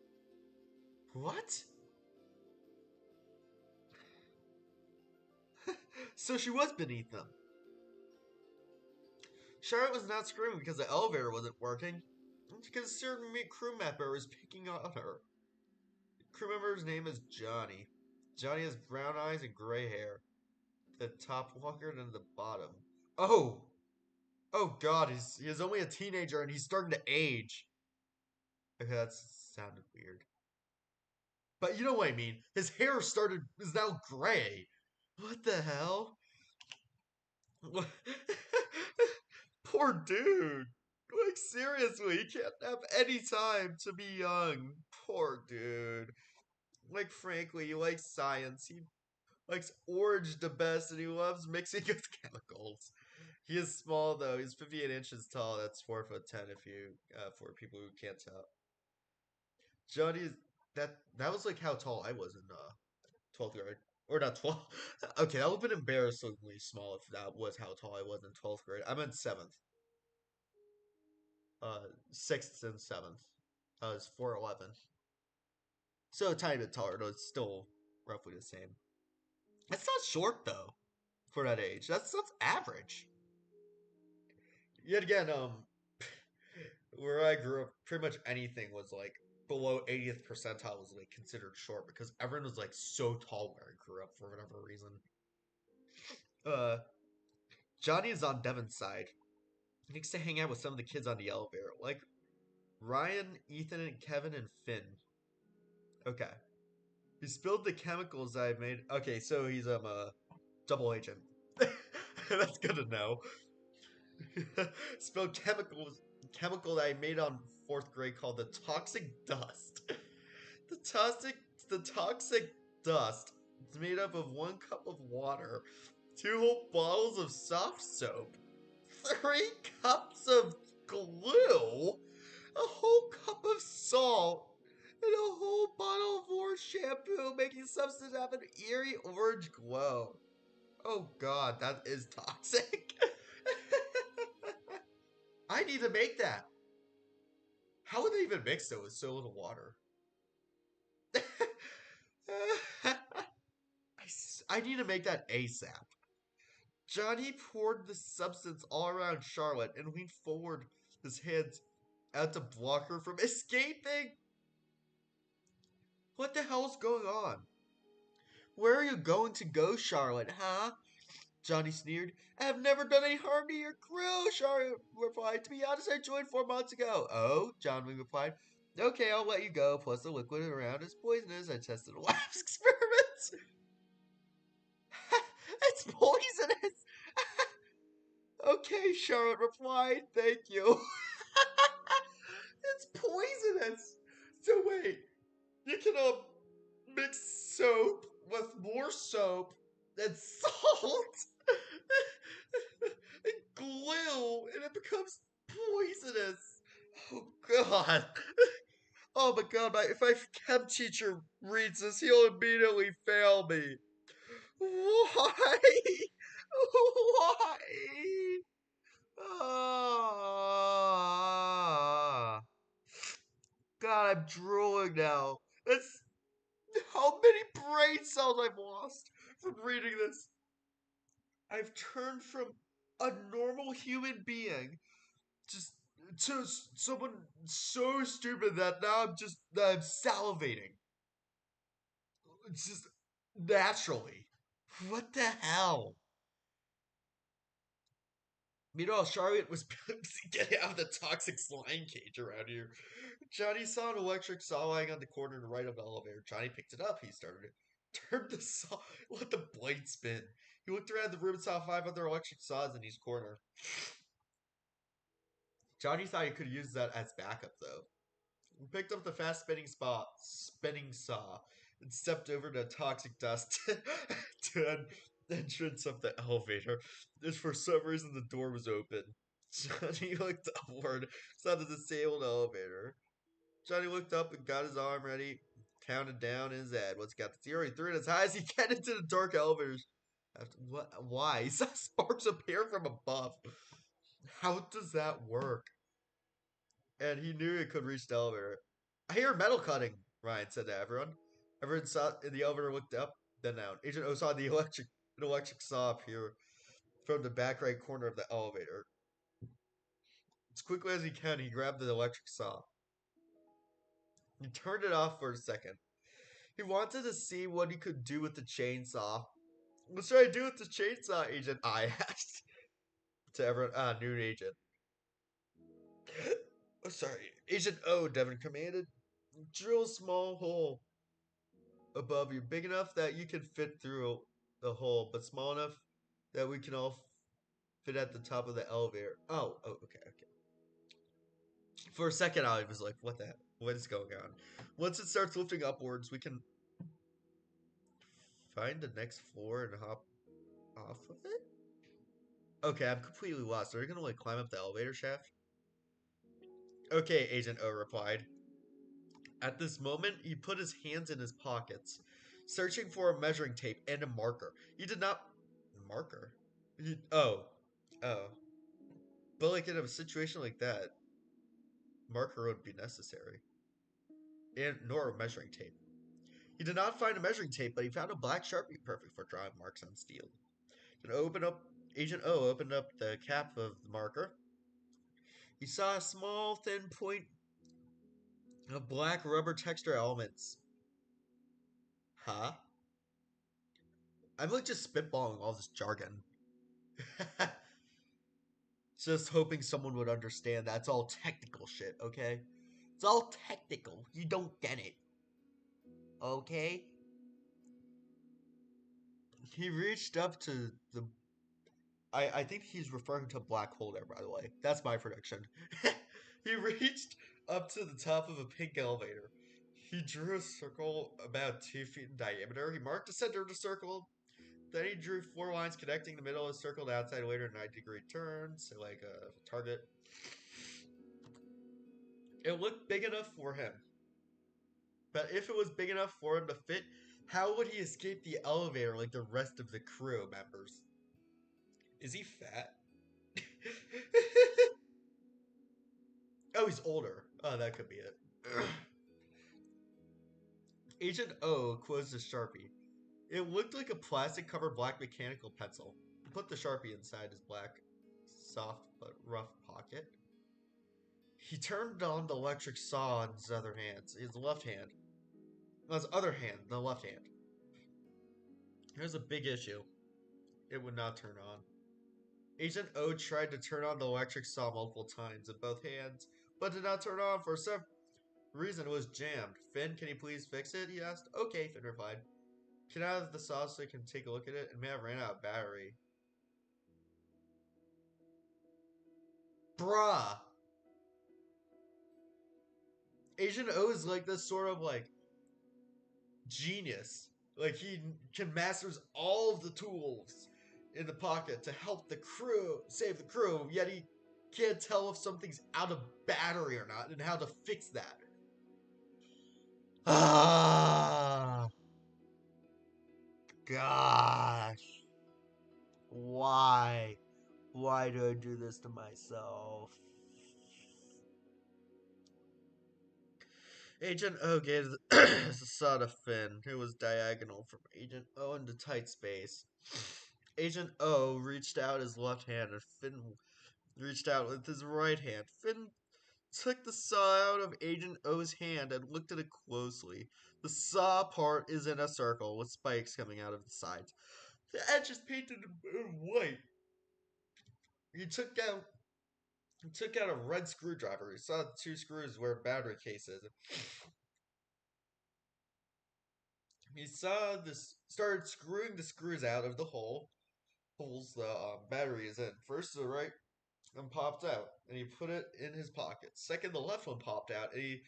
A: What? So she was beneath them. Charlotte was not screaming because the elevator wasn't working. It's because a certain crew member was picking on her. The crew member's name is Johnny. Johnny has brown eyes and gray hair. The top longer than the bottom. Oh! Oh god, he's only a teenager and he's starting to age. Okay, that sounded weird. But you know what I mean. His hair is now gray. What the hell? Poor dude. Like, seriously, he can't have any time to be young. Poor dude. Like, frankly, he likes science. He likes orange the best, and he loves mixing with chemicals. He is small, though. He's 58 inches tall. That's 4'10" if you, for people who can't tell. Johnny is, that was like how tall I was in, 12th grade. Or not 12. Okay, that would have been embarrassingly small if that was how tall I was in 12th grade. I'm in 7th. 6th and 7th. I was 4'11". So a tiny bit taller, though it's still roughly the same. That's not short though for that age. That's average. Yet again, where I grew up, pretty much anything was like below 80th percentile was like considered short because everyone was like so tall where I grew up for whatever reason. Uh, Johnny is on Devin's side. He needs to hang out with some of the kids on the elevator, like Ryan, Ethan, and Kevin and Finn. Okay. He spilled the chemicals I made. Okay, so he's a double agent. That's good to know. Spilled chemical that I made on 4th grade called the toxic dust. The toxic dust is made up of 1 cup of water, 2 whole bottles of soft soap, 3 cups of glue, a whole cup of salt, and a whole bottle of orange shampoo, making substance have an eerie orange glow. Oh god, that is toxic. I need to make that. How would they even mix it with so little water? I need to make that ASAP. Johnny poured the substance all around Charlotte and leaned forward, his hands out to block her from escaping. What the hell's going on? Where are you going to go, Charlotte, huh? Johnny sneered. I have never done any harm to your crew, Charlotte replied. To be honest, I joined 4 months ago. Oh, Johnny replied. Okay, I'll let you go. Plus, the liquid around is poisonous. I tested a lab experiments. It's poisonous. Okay, Charlotte replied. Thank you. It's poisonous. So wait, you can mix soap with more soap and salt and glue, and it becomes poisonous. Oh god. Oh my god, if my chem teacher reads this, he'll immediately fail me. Why? Why? Ah. God, I'm drooling now. That's how many brain cells I've lost from reading this. I've turned from a normal human being, just to someone so stupid that now I'm salivating. It's just naturally. What the hell? Meanwhile, Charlotte was getting out of the toxic slime cage around here. Johnny saw an electric saw lying on the corner to the right of the elevator. Johnny picked it up. He started it. Turned the saw. Let the blade spin. He looked around the room and saw five other electric saws in each corner. Johnny thought he could use that as backup, though. He picked up the fast spinning saw, and stepped over to toxic dust to the entrance of the elevator. And for some reason, the door was open. Johnny looked upward, saw the disabled elevator. Johnny looked up and got his arm ready, counted down in his head. Once he got to zero, he threw it as high as he could into the dark elevators. What? Why? He saw sparks appear from above. How does that work? And he knew he could reach the elevator. I hear metal cutting, Ryan said to everyone. Everyone saw in the elevator looked up, then down. Agent O saw an electric saw appear from the back right corner of the elevator. As quickly as he can, he grabbed the electric saw. He turned it off for a second. He wanted to see what he could do with the chainsaw. What should I do with the chainsaw, Agent I asked to everyone. New agent. Oh, sorry. Agent O, Devin commanded. Drill a small hole above you, big enough that you can fit through the hole, but small enough that we can all fit at the top of the elevator. Okay. For a second, I was like, what the heck? What is going on? Once it starts lifting upwards, we can find the next floor and hop off of it? Okay, I'm completely lost. Are we gonna like climb up the elevator shaft? Okay, Agent O replied. At this moment, he put his hands in his pockets, searching for a measuring tape and a marker. He did not. Marker? Oh. But like in a situation like that, marker would be necessary. And nor a measuring tape. He did not find a measuring tape, but he found a black sharpie perfect for drawing marks on steel. Agent O opened up the cap of the marker. He saw a small, thin point of black rubber texture elements. Huh? I'm like just spitballing all this jargon. Just hoping someone would understand that's all technical shit, okay? It's all technical. You don't get it. Okay? He reached up to the. I think he's referring to a black hole there, by the way. That's my prediction. He reached up to the top of a pink elevator. He drew a circle about 2 feet in diameter. He marked the center of the circle. Then he drew 4 lines connecting the middle of the circle to outside later 90-degree turns, so like a target. It looked big enough for him. But if it was big enough for him to fit, how would he escape the elevator like the rest of the crew members? Is he fat? Oh, he's older. Oh, that could be it. Agent O closed the Sharpie. It looked like a plastic covered black mechanical pencil. He put the Sharpie inside his black, soft but rough pocket. He turned on the electric saw in his other hand, his left hand. On his other hand, the left hand. Here's a big issue. It would not turn on. Agent O tried to turn on the electric saw multiple times with both hands, but did not turn on for some reason. It was jammed. Finn, can you please fix it? He asked. Okay, Finn replied. Get out of the saw so I can take a look at it. It may have ran out of battery. Bruh. Agent O is like this sort of like genius. Like he can masters all of the tools in the pocket to help the crew save the crew, yet he can't tell if something's out of battery or not and how to fix that. Ah, gosh. Why? Why do I do this to myself? Agent O gave the saw to Finn, who was diagonal from Agent O into tight space. Agent O reached out his left hand, and Finn reached out with his right hand. Finn took the saw out of Agent O's hand and looked at it closely. The saw part is in a circle with spikes coming out of the sides. The edge is painted in white. He took out a red screwdriver. He saw two screws where battery case is. He saw this started screwing the screws out of the holes the battery is in. First to the right one popped out, and he put it in his pocket. Second, the left one popped out, and he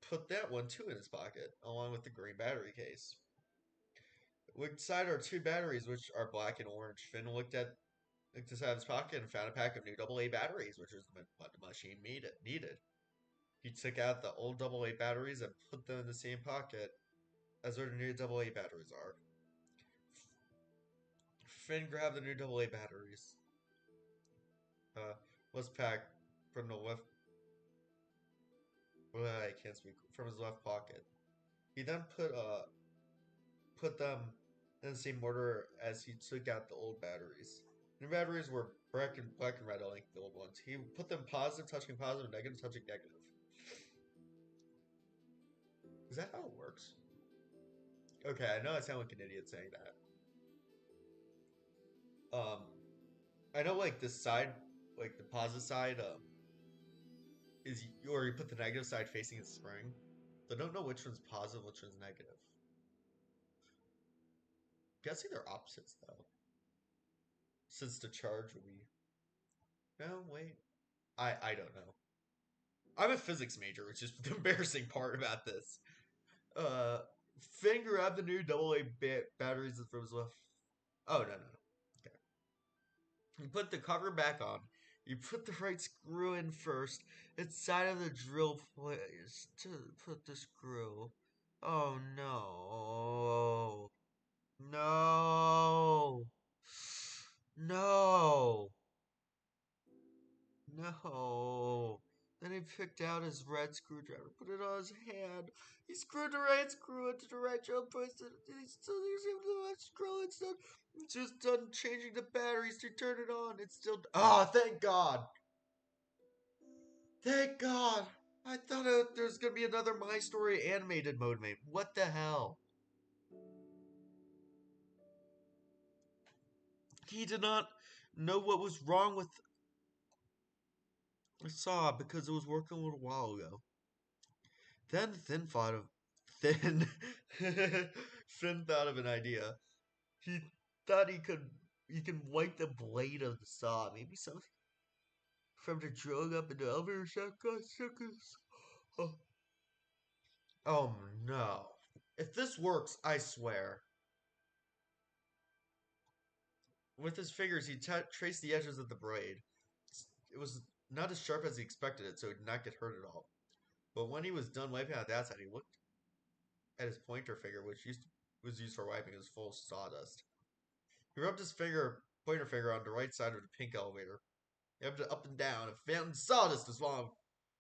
A: put that one too in his pocket, along with the green battery case. Which side are two batteries, which are black and orange? Finn looked inside his pocket and found a pack of new AA batteries, which is what the machine needed. He took out the old AA batteries and put them in the same pocket as where the new AA batteries are. Finn grabbed the new AA batteries. Was packed from the left. I can't speak from his left pocket. He then put them in the same order as he took out the old batteries. New batteries were black and red, like the old ones. He put them positive, touching positive, negative, touching negative. Is that how it works? Okay, I know I sound like an idiot saying that. Um, I know like this side, like the positive side, is or you put the negative side facing the spring. I don't know which one's positive, which one's negative. Guessing they're opposites though, since the charge would be. No, wait. I don't know. I'm a physics major, which is the embarrassing part about this. Uh, Finn grabbed the new AA batteries from his left. Oh no. Okay. You put the cover back on. You put the right screw in first. Inside of the drill place to put the screw. Oh no. No. No. No. Then he picked out his red screwdriver, put it on his hand. He screwed the right screw into the right drill, placed it. He's still using the left screw instead. He's just done changing the batteries to turn it on. It's still. Oh, thank God! Thank God! I thought there was gonna be another My Story animated mode, mate. What the hell? He did not know what was wrong with the saw because it was working a little while ago. Then Finn thought of Finn Finn thought of an idea. He thought he can wipe the blade of the saw. Maybe something from the drilling up in the elevator shaft got stuck in his. Oh, oh no. If this works, I swear. With his fingers, he traced the edges of the blade. It was not as sharp as he expected it, so he did not get hurt at all. But when he was done wiping out that side, he looked at his was used for wiping. It was full of sawdust. He rubbed his pointer finger on the right side of the pink elevator. He rubbed it up and down and found sawdust was wrong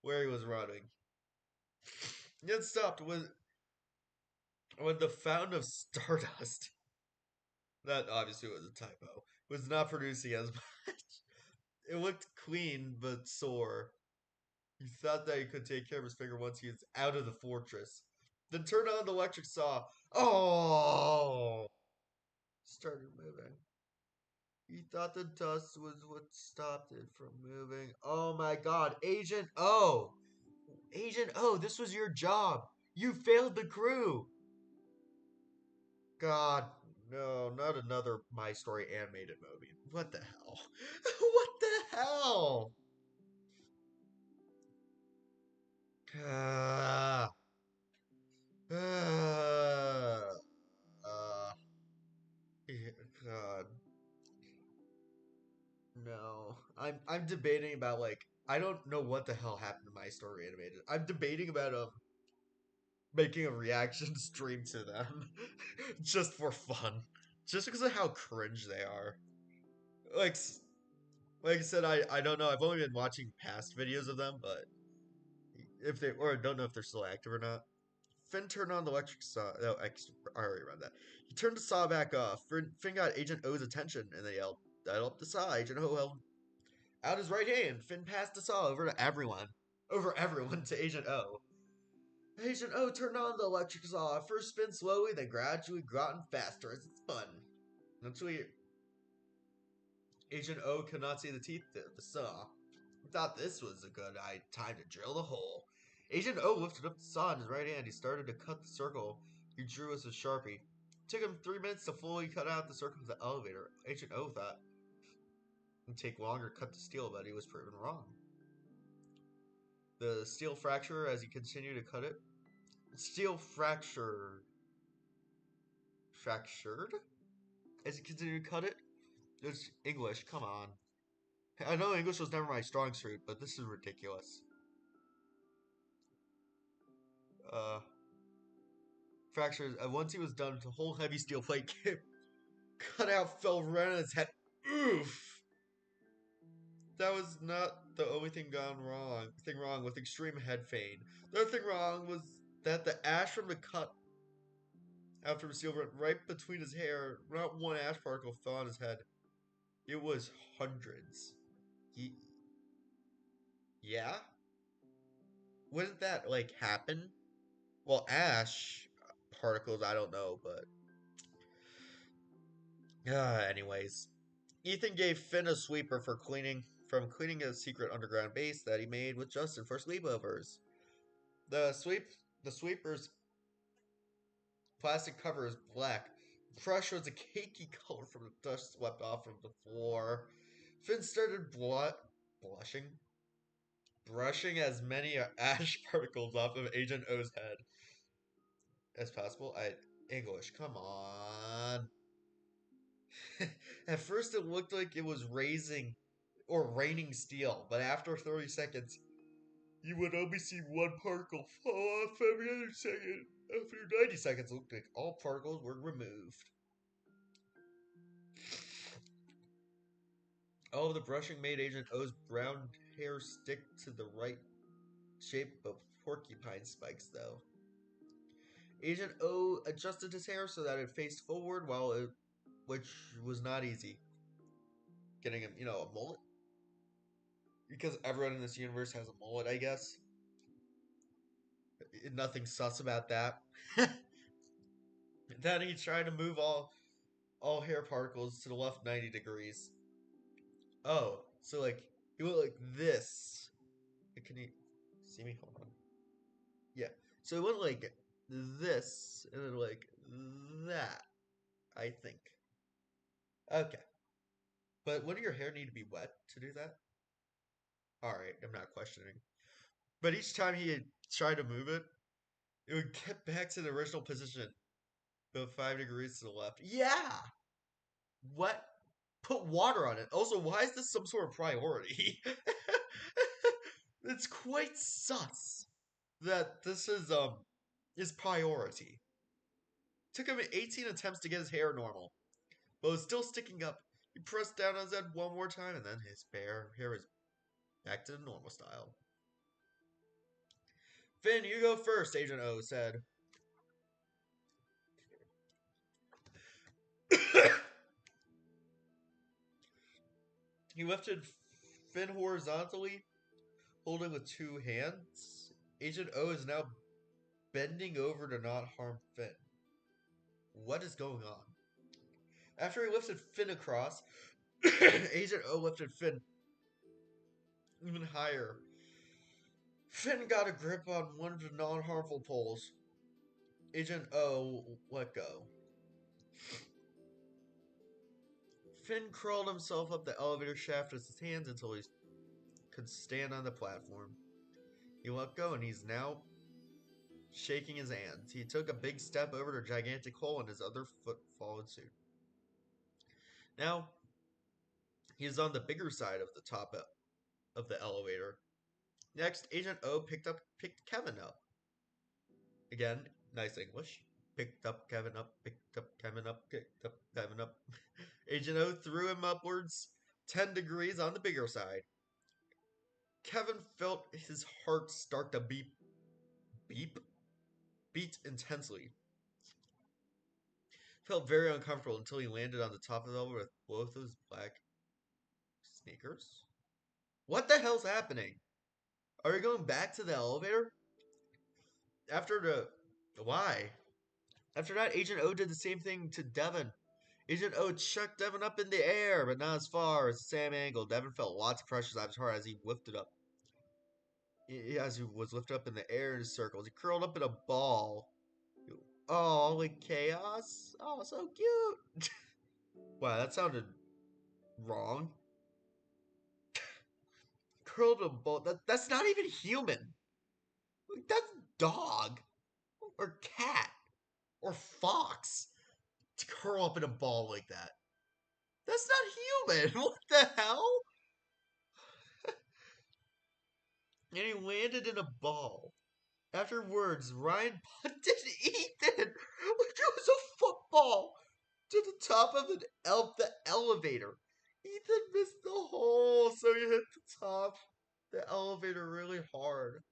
A: where he was running. He then stopped when the fountain of stardust, that obviously was a typo, was not producing as much. It looked clean but sore. He thought that he could take care of his finger once he was out of the fortress. Then turned on the electric saw. Oh! Started moving. He thought the dust was what stopped it from moving. Oh my God, Agent O! Agent O, this was your job. You failed the crew. God, no, not another My Story animated movie. What the hell? What the hell? Uh, uh, uh, God, no. I'm debating about like I don't know what the hell happened to My Story animated. I'm debating about making a reaction stream to them just for fun, just because of how cringe they are. Like like I said, I don't know. I've only been watching past videos of them, but if they or I don't know if they're still active or not. Finn turned on the electric saw. Oh, I already read that. He turned the saw back off. Finn got Agent O's attention, and they yelled, "Dial up the saw, Agent O." Out his right hand, Finn passed the saw over to everyone. Over everyone to Agent O. Agent O turned on the electric saw. First spin slowly, then gradually gotten faster as it spun. Eventually, Agent O could not see the teeth of the saw. He thought this was a good time to drill the hole. Agent O lifted up the saw in his right hand. He started to cut the circle he drew with his Sharpie. It took him 3 minutes to fully cut out the circle of the elevator. Agent O thought it would take longer to cut the steel, but he was proven wrong. The steel fractured as he continued to cut it. Steel fractured as he continued to cut it. It's English, come on. I know English was never my strong suit, but this is ridiculous. Fractures. Once he was done, the whole heavy steel plate cut out fell right on his head. Oof! That was not the only thing wrong with extreme head pain. The other thing wrong was that the ash from the cut after the steel went right between his hair. Not one ash particle fell on his head. It was hundreds. Yeah? Wouldn't that, like, happen? Well, ash particles, I don't know, but... anyways. Ethan gave Finn a sweeper for cleaning a secret underground base that he made with Justin for sleepovers. The sweeper's plastic cover is black. The brush was a cakey color from the dust swept off of the floor. Finn started blushing, brushing as many ash particles off of Agent O's head as possible. English, come on. At first, it looked like it was raining steel, but after 30 seconds, you would only see one particle fall off every other second. After 90 seconds, it looked like all particles were removed. All of the brushing made Agent O's brown hair stick to the right shape of porcupine spikes, though. Agent O adjusted his hair so that it faced forward, which was not easy. Getting him, a mullet. Because everyone in this universe has a mullet, I guess. Nothing sus about that. Then he tried to move all hair particles to the left 90 degrees. Oh, so like he went like this. Can you see me? Hold on. Yeah. So it went like this and then like that, I think. Okay. But wouldn't your hair need to be wet to do that? Alright, I'm not questioning. But each time he had tried to move it, it would get back to the original position. About 5 degrees to the left. Yeah! What? Put water on it. Also, why is this some sort of priority? It's quite sus that this is priority. Took him 18 attempts to get his hair normal, but it was still sticking up. He pressed down on his head one more time, and then his hair is back to the normal style. Finn, you go first, Agent O said. He lifted Finn horizontally, holding with 2 hands. Agent O is now bending over to not harm Finn. What is going on? After he lifted Finn across, Agent O lifted Finn even higher. Finn got a grip on one of the non-harmful poles. Agent O let go. Finn crawled himself up the elevator shaft with his hands until he could stand on the platform. He let go and he's now shaking his hands. He took a big step over the gigantic hole and his other foot followed suit. Now, he is on the bigger side of the top of the elevator. Next, Agent O picked Kevin up. Again, nice English. Picked up Kevin up, picked up Kevin up, picked up Kevin up. Agent O threw him upwards 10 degrees on the bigger side. Kevin felt his heart start to beat intensely. Felt very uncomfortable until he landed on the top of the elevator with both of his black sneakers. What the hell's happening? Are we going back to the elevator? After the... Why? After that, Agent O did the same thing to Devon. Agent O chucked Devon up in the air, but not as far as Sam angle. Devon felt lots of pressure on his heart as he lifted up. As he was lifted up in the air in circles. He curled up in a ball. Oh, like chaos? Oh, so cute. Wow, that sounded wrong. Curled a ball. That's not even human. Like, that's dog. Or cat. Or fox. To curl up in a ball like that. That's not human. What the hell? And he landed in a ball. Afterwards, Ryan punted Ethan like it was a football to the top of the elevator. Ethan missed the hole, so he hit the top the elevator really hard.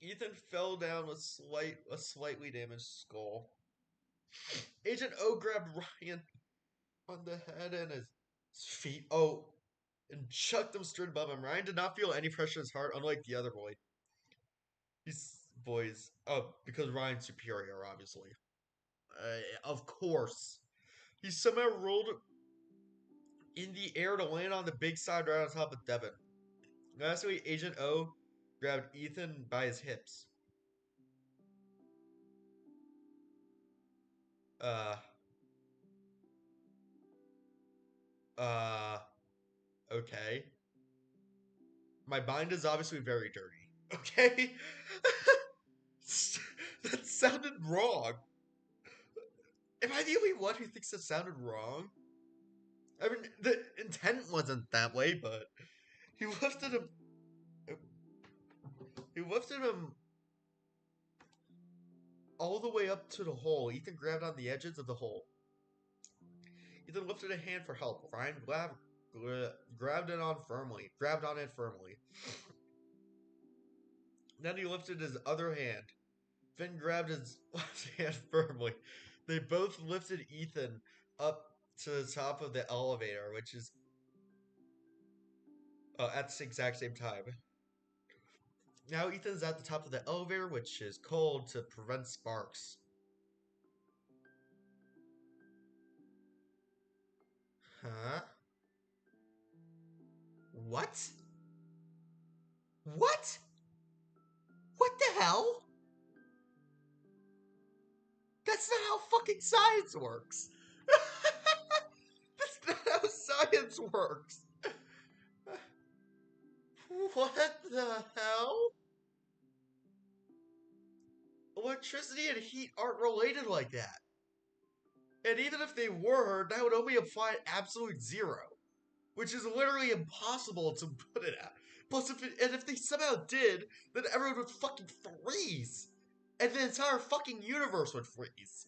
A: Ethan fell down with a slightly damaged skull. Agent O grabbed Ryan on the head and his feet. Oh, and chucked him straight above him. Ryan did not feel any pressure in his heart, unlike the other boy. These boys. Oh, because Ryan's superior, obviously. Of course. He somehow rolled in the air to land on the big side right on top of Devon. Lastly, Agent O grabbed Ethan by his hips. Uh, uh, okay. My mind is obviously very dirty. Okay? That sounded wrong. Am I the only one who thinks that sounded wrong? I mean, the intent wasn't that way, but he lifted him. He lifted him all the way up to the hole. Ethan grabbed on the edges of the hole. Ethan lifted a hand for help. Ryan grabbed on it firmly. Then he lifted his other hand. Finn grabbed his left hand firmly. They both lifted Ethan up to the top of the elevator, which is at the exact same time. Now Ethan's at the top of the elevator, which is cold to prevent sparks. Huh? What? What? What the hell? That's not how fucking science works. That's not how science works. What the hell? Electricity and heat aren't related like that. And even if they were, that would only apply at absolute zero, which is literally impossible to put it at. Plus, if they somehow did, then everyone would fucking freeze, and the entire fucking universe would freeze.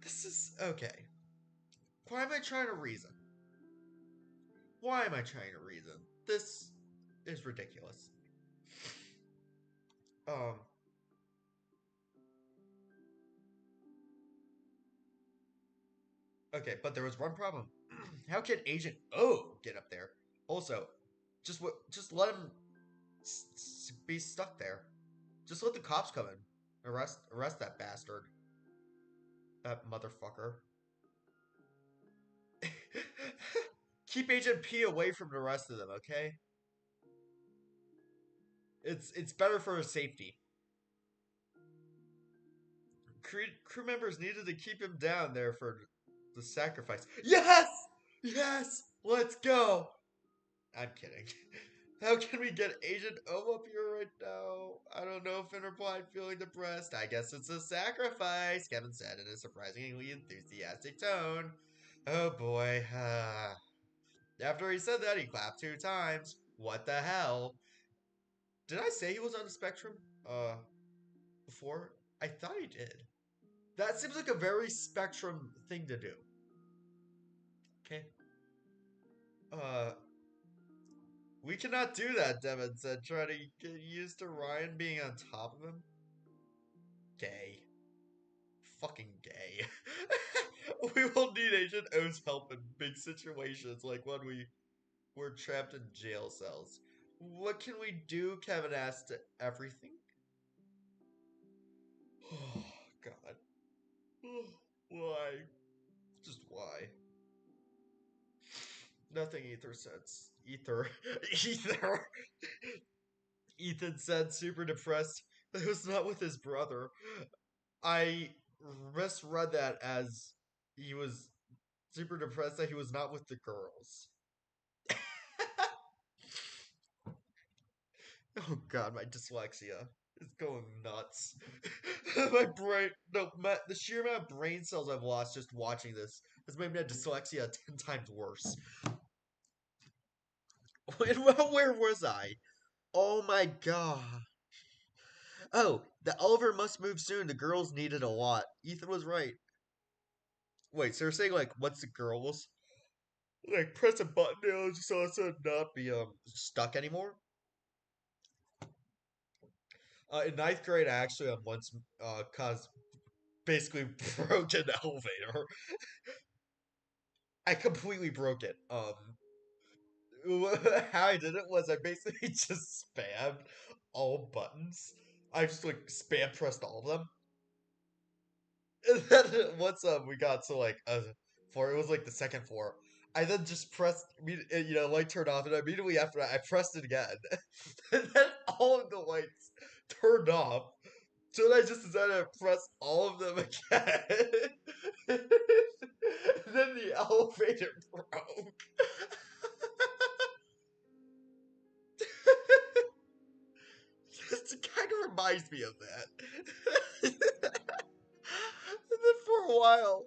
A: This is okay. Why am I trying to reason? Why am I trying to reason? This is ridiculous. Um. Okay, but there was one problem. How can Agent O get up there? Also, just let him be stuck there. Just let the cops come in. Arrest that bastard. That motherfucker. Keep Agent P away from the rest of them, okay? It's better for his safety. Crew members needed to keep him down there for the sacrifice. Yes! Yes! Let's go! I'm kidding. How can we get Agent O up here right now? I don't know if Finn replied, feeling depressed. I guess it's a sacrifice, Kevin said in a surprisingly enthusiastic tone. Oh boy. After he said that, he clapped 2 times. What the hell? Did I say he was on the spectrum? Before? I thought he did. That seems like a very spectrum thing to do. Okay. We cannot do that, Devin said, trying to get used to Ryan being on top of him. Gay. Fucking gay. We will need Agent O's help in big situations like when we were trapped in jail cells. What can we do? Kevin asked everything. Oh, God. Why? Just why? Nothing, Ether says. Ether. Ether. Ethan said, super depressed. It was not with his brother. I misread that as he was super depressed that he was not with the girls. Oh god, my dyslexia is going nuts. My brain, no, the sheer amount of brain cells I've lost just watching this has made my dyslexia 10 times worse. Where was I? Oh my god. Oh, the Oliver must move soon. The girls need it a lot. Ethan was right. Wait, so they're saying like, what's the girls? Like press a button and it'll just all of a sudden not be stuck anymore? In ninth grade, I actually once caused basically broke an elevator. I completely broke it. How I did it was I basically just spammed all buttons. I just like spam pressed all of them. And then once we got to like a floor, it was like the second floor. I then just pressed, light turned off, and immediately after that, I pressed it again, and then all of the lights turned off. So then I just decided to press all of them again. And then the elevator broke. It kind of reminds me of that. And then for a while,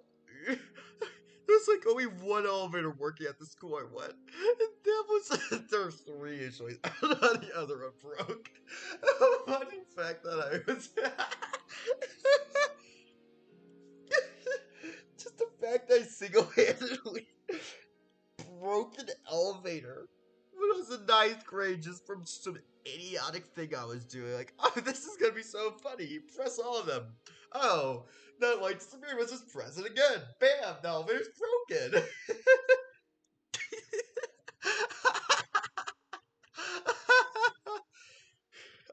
A: there's like only one elevator working at the school I went. And that was, there were three usually. The other one broke. Funny fact that I was. Just the fact I single handedly broke an elevator when I was in ninth grade just from some idiotic thing I was doing. Like, oh, this is gonna be so funny. You press all of them. Oh, that light disappeared. Let's just press it again. Bam! The elevator's broken.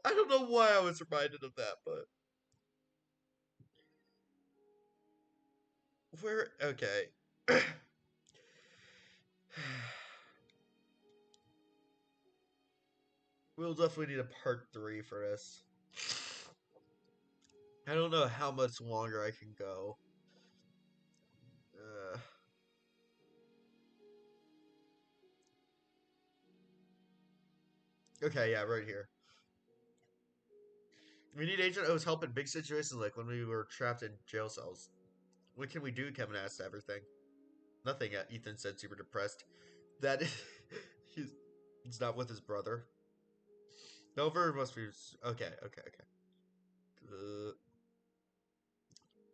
A: I don't know why I was reminded of that, but where? Okay. We'll definitely need a part 3 for this. I don't know how much longer I can go. Uh, okay, yeah, right here. We need Agent O's help in big situations like when we were trapped in jail cells. What can we do? Kevin asked everything. Nothing, Ethan said, super depressed. That he's, he's not with his brother. Dover must be. Okay, okay, okay.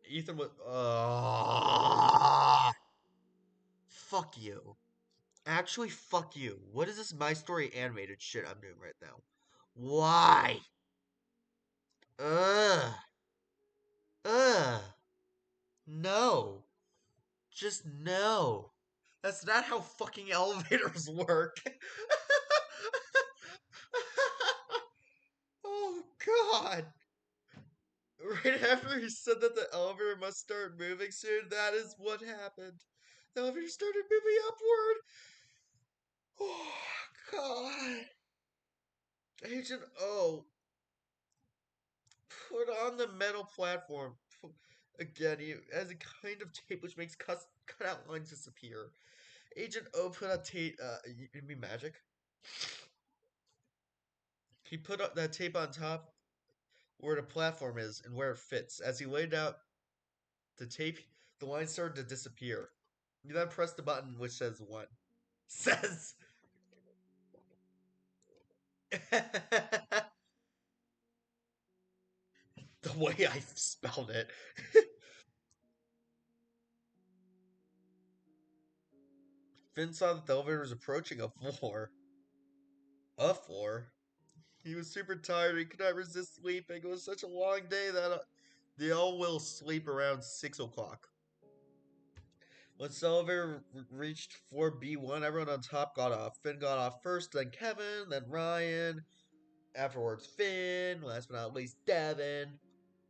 A: Ethan was. Fuck you. Actually, fuck you. What is this My Story animated shit I'm doing right now? Why? Ugh. Ugh. No. Just no. That's not how fucking elevators work. Oh, God. Right after he said that the elevator must start moving soon, that is what happened. The elevator started moving upward. Oh, God. Agent O, put on the metal platform. Again, he has a kind of tape which makes cut-out lines disappear. Agent O put on tape. You mean magic? He put up that tape on top where the platform is and where it fits. As he laid out the tape, the lines started to disappear. You then press the button which says 1. Says. The way I spelled it. Finn saw that the elevator was approaching a floor. A floor? He was super tired. He could not resist sleeping. It was such a long day that they all will sleep around 6 o'clock. Once the elevator reached 4B1, everyone on top got off. Finn got off first, then Kevin, then Ryan. Afterwards, Finn. Last but not least, Devin.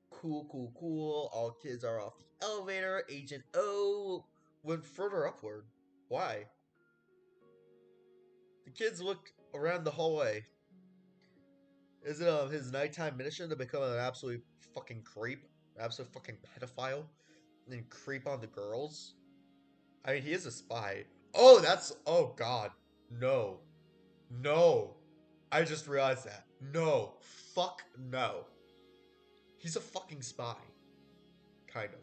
A: Cool, cool, cool. All kids are off the elevator. Agent O went further upward. Why? The kids looked around the hallway. Is it his nighttime mission to become an absolute fucking creep? An absolute fucking pedophile? And then creep on the girls? I mean, he is a spy. Oh, that's. Oh, God. No. No. I just realized that. No. Fuck no. He's a fucking spy. Kind of.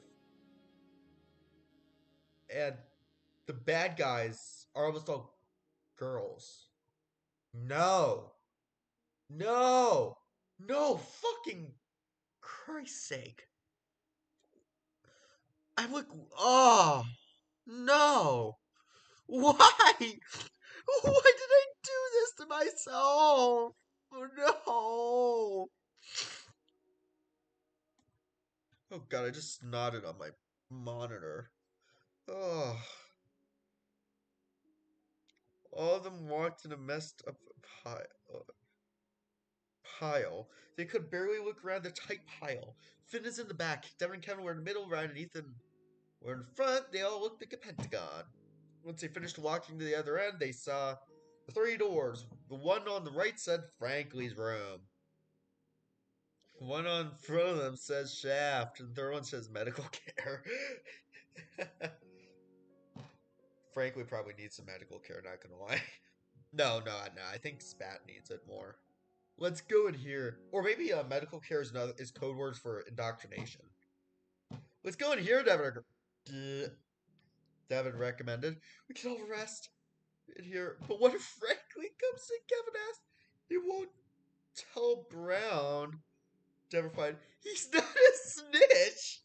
A: And the bad guys are almost all girls. No. No. No. Fucking Christ's sake. I'm like, oh. No. Why? Why did I do this to myself? Oh no. Oh god, I just nodded on my monitor. Oh. All of them walked in a messed up pile. They could barely look around the tight pile. Finn is in the back. Devin and Kevin were in the middle, Ryan and Ethan were in front. They all looked like a pentagon. Once they finished walking to the other end, they saw the three doors. The one on the right said Frankly's room. The one on front of them says shaft, and the third one says medical care. Frankly probably needs some medical care, not gonna lie. No, I think Spat needs it more. Let's go in here. Or maybe medical care is code words for indoctrination. Let's go in here, Devin recommended. We can all rest in here. But what if Franklin comes in? Kevin asked. He won't tell Brown. Devin replied, he's not a snitch.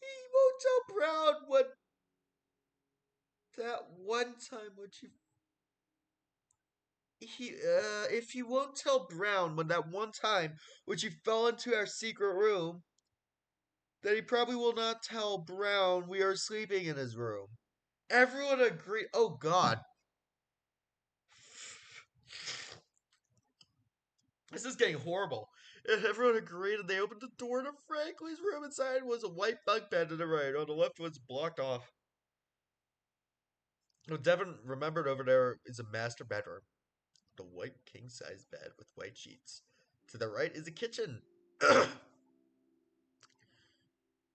A: He won't tell Brown what that one time when if he won't tell Brown when that one time when she fell into our secret room, then he probably will not tell Brown we are sleeping in his room. Everyone agreed. Oh God, this is getting horrible. And everyone agreed, and they opened the door to Franklin's room. Inside was a white bunk bed to the right. On the left was blocked off. Devin remembered over there is a master bedroom. The white king-size bed with white sheets. To the right is a kitchen.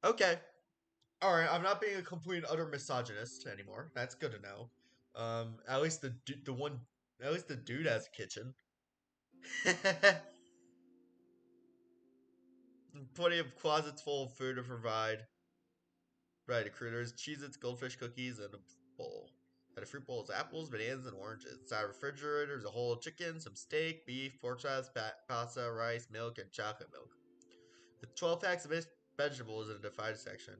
A: Okay. Alright, I'm not being a complete and utter misogynist anymore. That's good to know. At least at least the dude has a kitchen. Plenty of closets full of food to provide. Right, a critters, Cheez-Its, goldfish cookies, and a bowl. And a fruit bowl is apples, bananas, and oranges. Inside a refrigerator, there's a whole chicken, some steak, beef, pork chops, pasta, rice, milk, and chocolate milk. With 12 packs of vegetables in a divided section.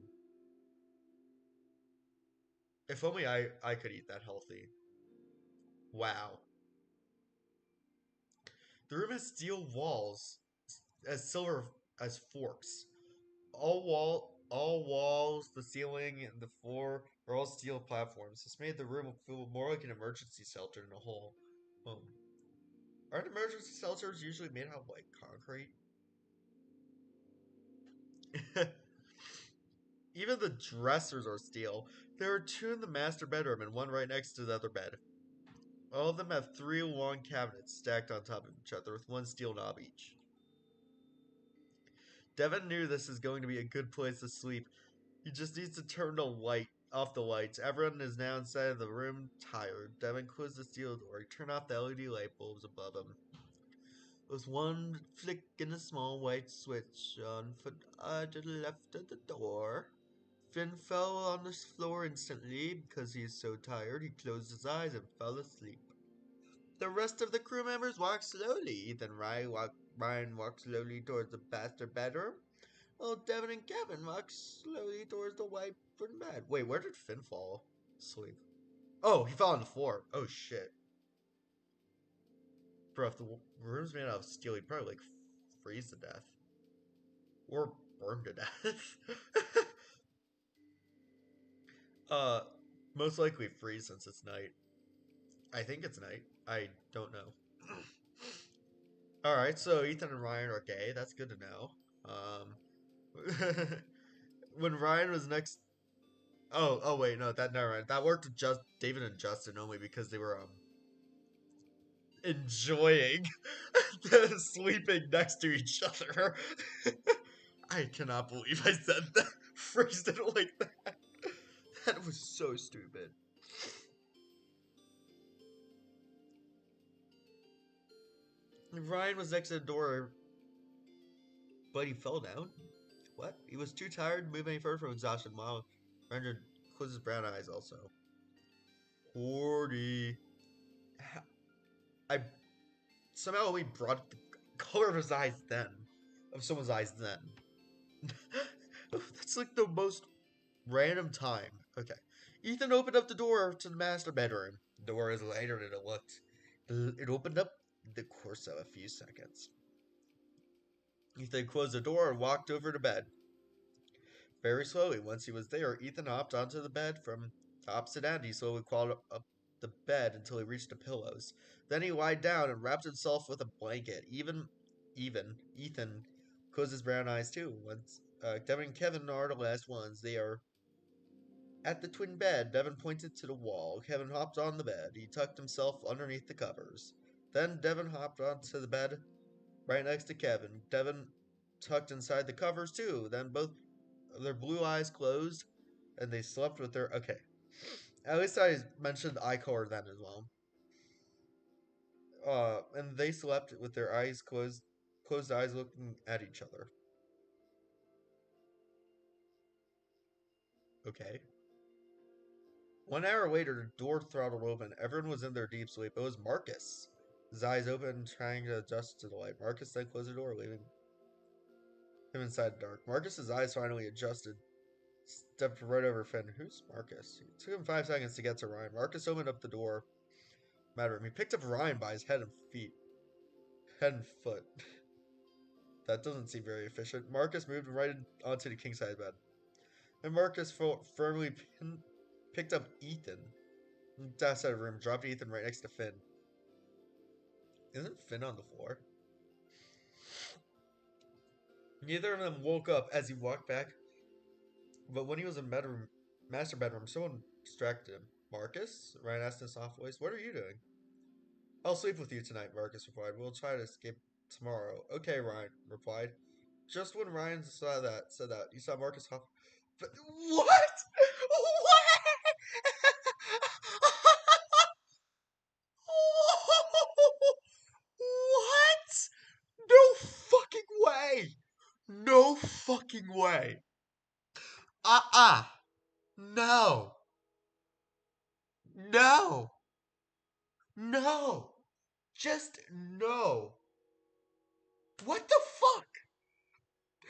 A: If only I could eat that healthy. Wow. The room has steel walls as silver as forks. All walls, the ceiling, and the floor are all steel platforms. This made the room feel more like an emergency shelter than a whole home. Aren't emergency shelters usually made out of like concrete? Even the dressers are steel. There are two in the master bedroom and one right next to the other bed. All of them have three long cabinets stacked on top of each other with one steel knob each. Devin knew this is going to be a good place to sleep. He just needs to turn off the lights. Everyone is now inside of the room, tired. Devin closed the steel door. He turned off the LED light bulbs above him. There was one flick and a small white switch on to the left of the door. Finn fell on the floor instantly because he is so tired. He closed his eyes and fell asleep. The rest of the crew members walked slowly. Ethan and Ryan walked slowly towards the master bedroom, while Devin and Kevin walked slowly towards the white bed. Wait, where did Finn fall asleep? Oh, he fell on the floor. Oh shit. Bro, if the room's made out of steel, he'd probably like freeze to death. Or burn to death. Uh, most likely free since it's night. I think it's night. I don't know. All right, so Ethan and Ryan are gay. That's good to know. When Ryan was next. Oh wait, no, that never mind. That worked with just David and Justin only because they were enjoying sleeping next to each other. I cannot believe I said that. Phrased it like that. That was so stupid. Ryan was next to the door, but he fell down. What? He was too tired to move any further from exhaustion. Wow. Ryan closed his brown eyes also. 40. I somehow only brought up the color of his eyes then. Of someone's eyes then. That's like the most random time. Okay. Ethan opened up the door to the master bedroom. The door is lighter than it looked. It opened up in the course of a few seconds. Ethan closed the door and walked over to bed. Very slowly, once he was there, Ethan hopped onto the bed from the opposite end. He slowly crawled up the bed until he reached the pillows. Then he lied down and wrapped himself with a blanket. Even Ethan closed his brown eyes too. Once Devin and Kevin are the last ones. They are at the twin bed. Devin pointed to the wall. Kevin hopped on the bed. He tucked himself underneath the covers. Then Devin hopped onto the bed right next to Kevin. Devin tucked inside the covers too. Then both their blue eyes closed and they slept with their okay. At least I mentioned eye color then as well. And they slept with their eyes closed eyes looking at each other. Okay. 1 hour later, the door throttled open. Everyone was in their deep sleep. It was Marcus. His eyes open, trying to adjust to the light. Marcus then closed the door, leaving him inside the dark. Marcus's eyes finally adjusted. Stepped right over Finn. Who's Marcus? It took him 5 seconds to get to Ryan. Marcus opened up the door. Matter. He picked up Ryan by his head and foot. That doesn't seem very efficient. Marcus moved right onto the king size bed. And Marcus firmly picked up Ethan. Outside of the room, dropped Ethan right next to Finn. Isn't Finn on the floor? Neither of them woke up as he walked back, but when he was in master bedroom, someone distracted him. Marcus? Ryan asked in a soft voice. What are you doing? I'll sleep with you tonight, Marcus replied. We'll try to escape tomorrow. Okay, Ryan replied. Just when Ryan said that, he saw Marcus hop. But what? What? What? No fucking way! No fucking way! Uh-uh! No! No! No! Just no! What the fuck?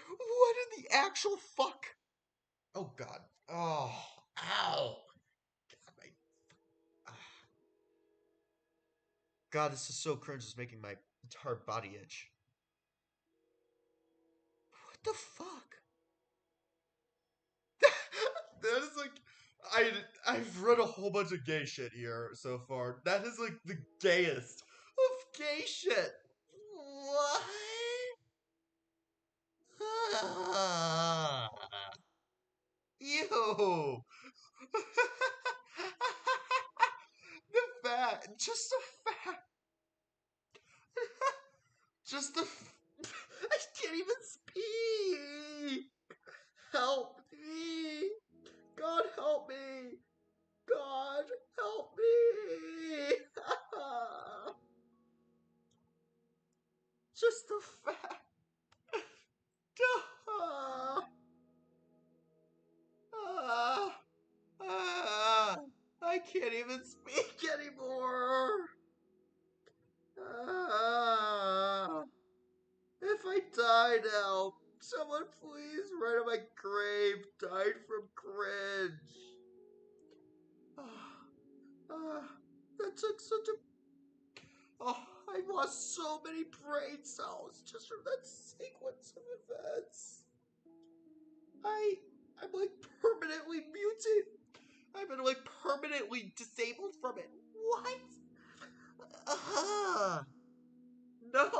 A: What in the actual fuck? Oh god. Oh. Ow. God, God, this is so cringe. It's making my entire body itch. What the fuck? That is like I've read a whole bunch of gay shit here so far. That is like the gayest of gay shit. What? Ah, ew. The fact, just the fact, just the. I can't even speak. Help me. God help me. God help me. Just the fact. Ah, ah, ah, I can't even speak anymore. Ah, if I die now, someone please write on my grave, died from cringe. Ah, ah, that took such a. Oh, I lost so many brain cells just from that sequence of events. I'm like permanently muted. I've been like permanently disabled from it. What? No.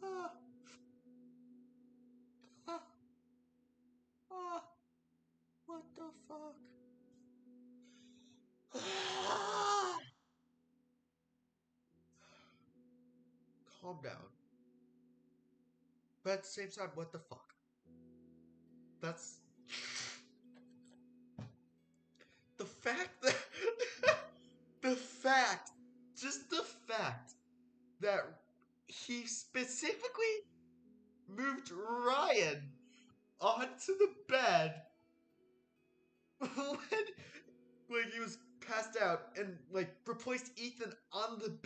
A: Uh, uh, uh, what the fuck? Calm down. But at the same time, what the fuck? That's the fact that the fact, just the fact that he specifically moved Ryan onto the bed when like he was passed out and like replaced Ethan on the bed.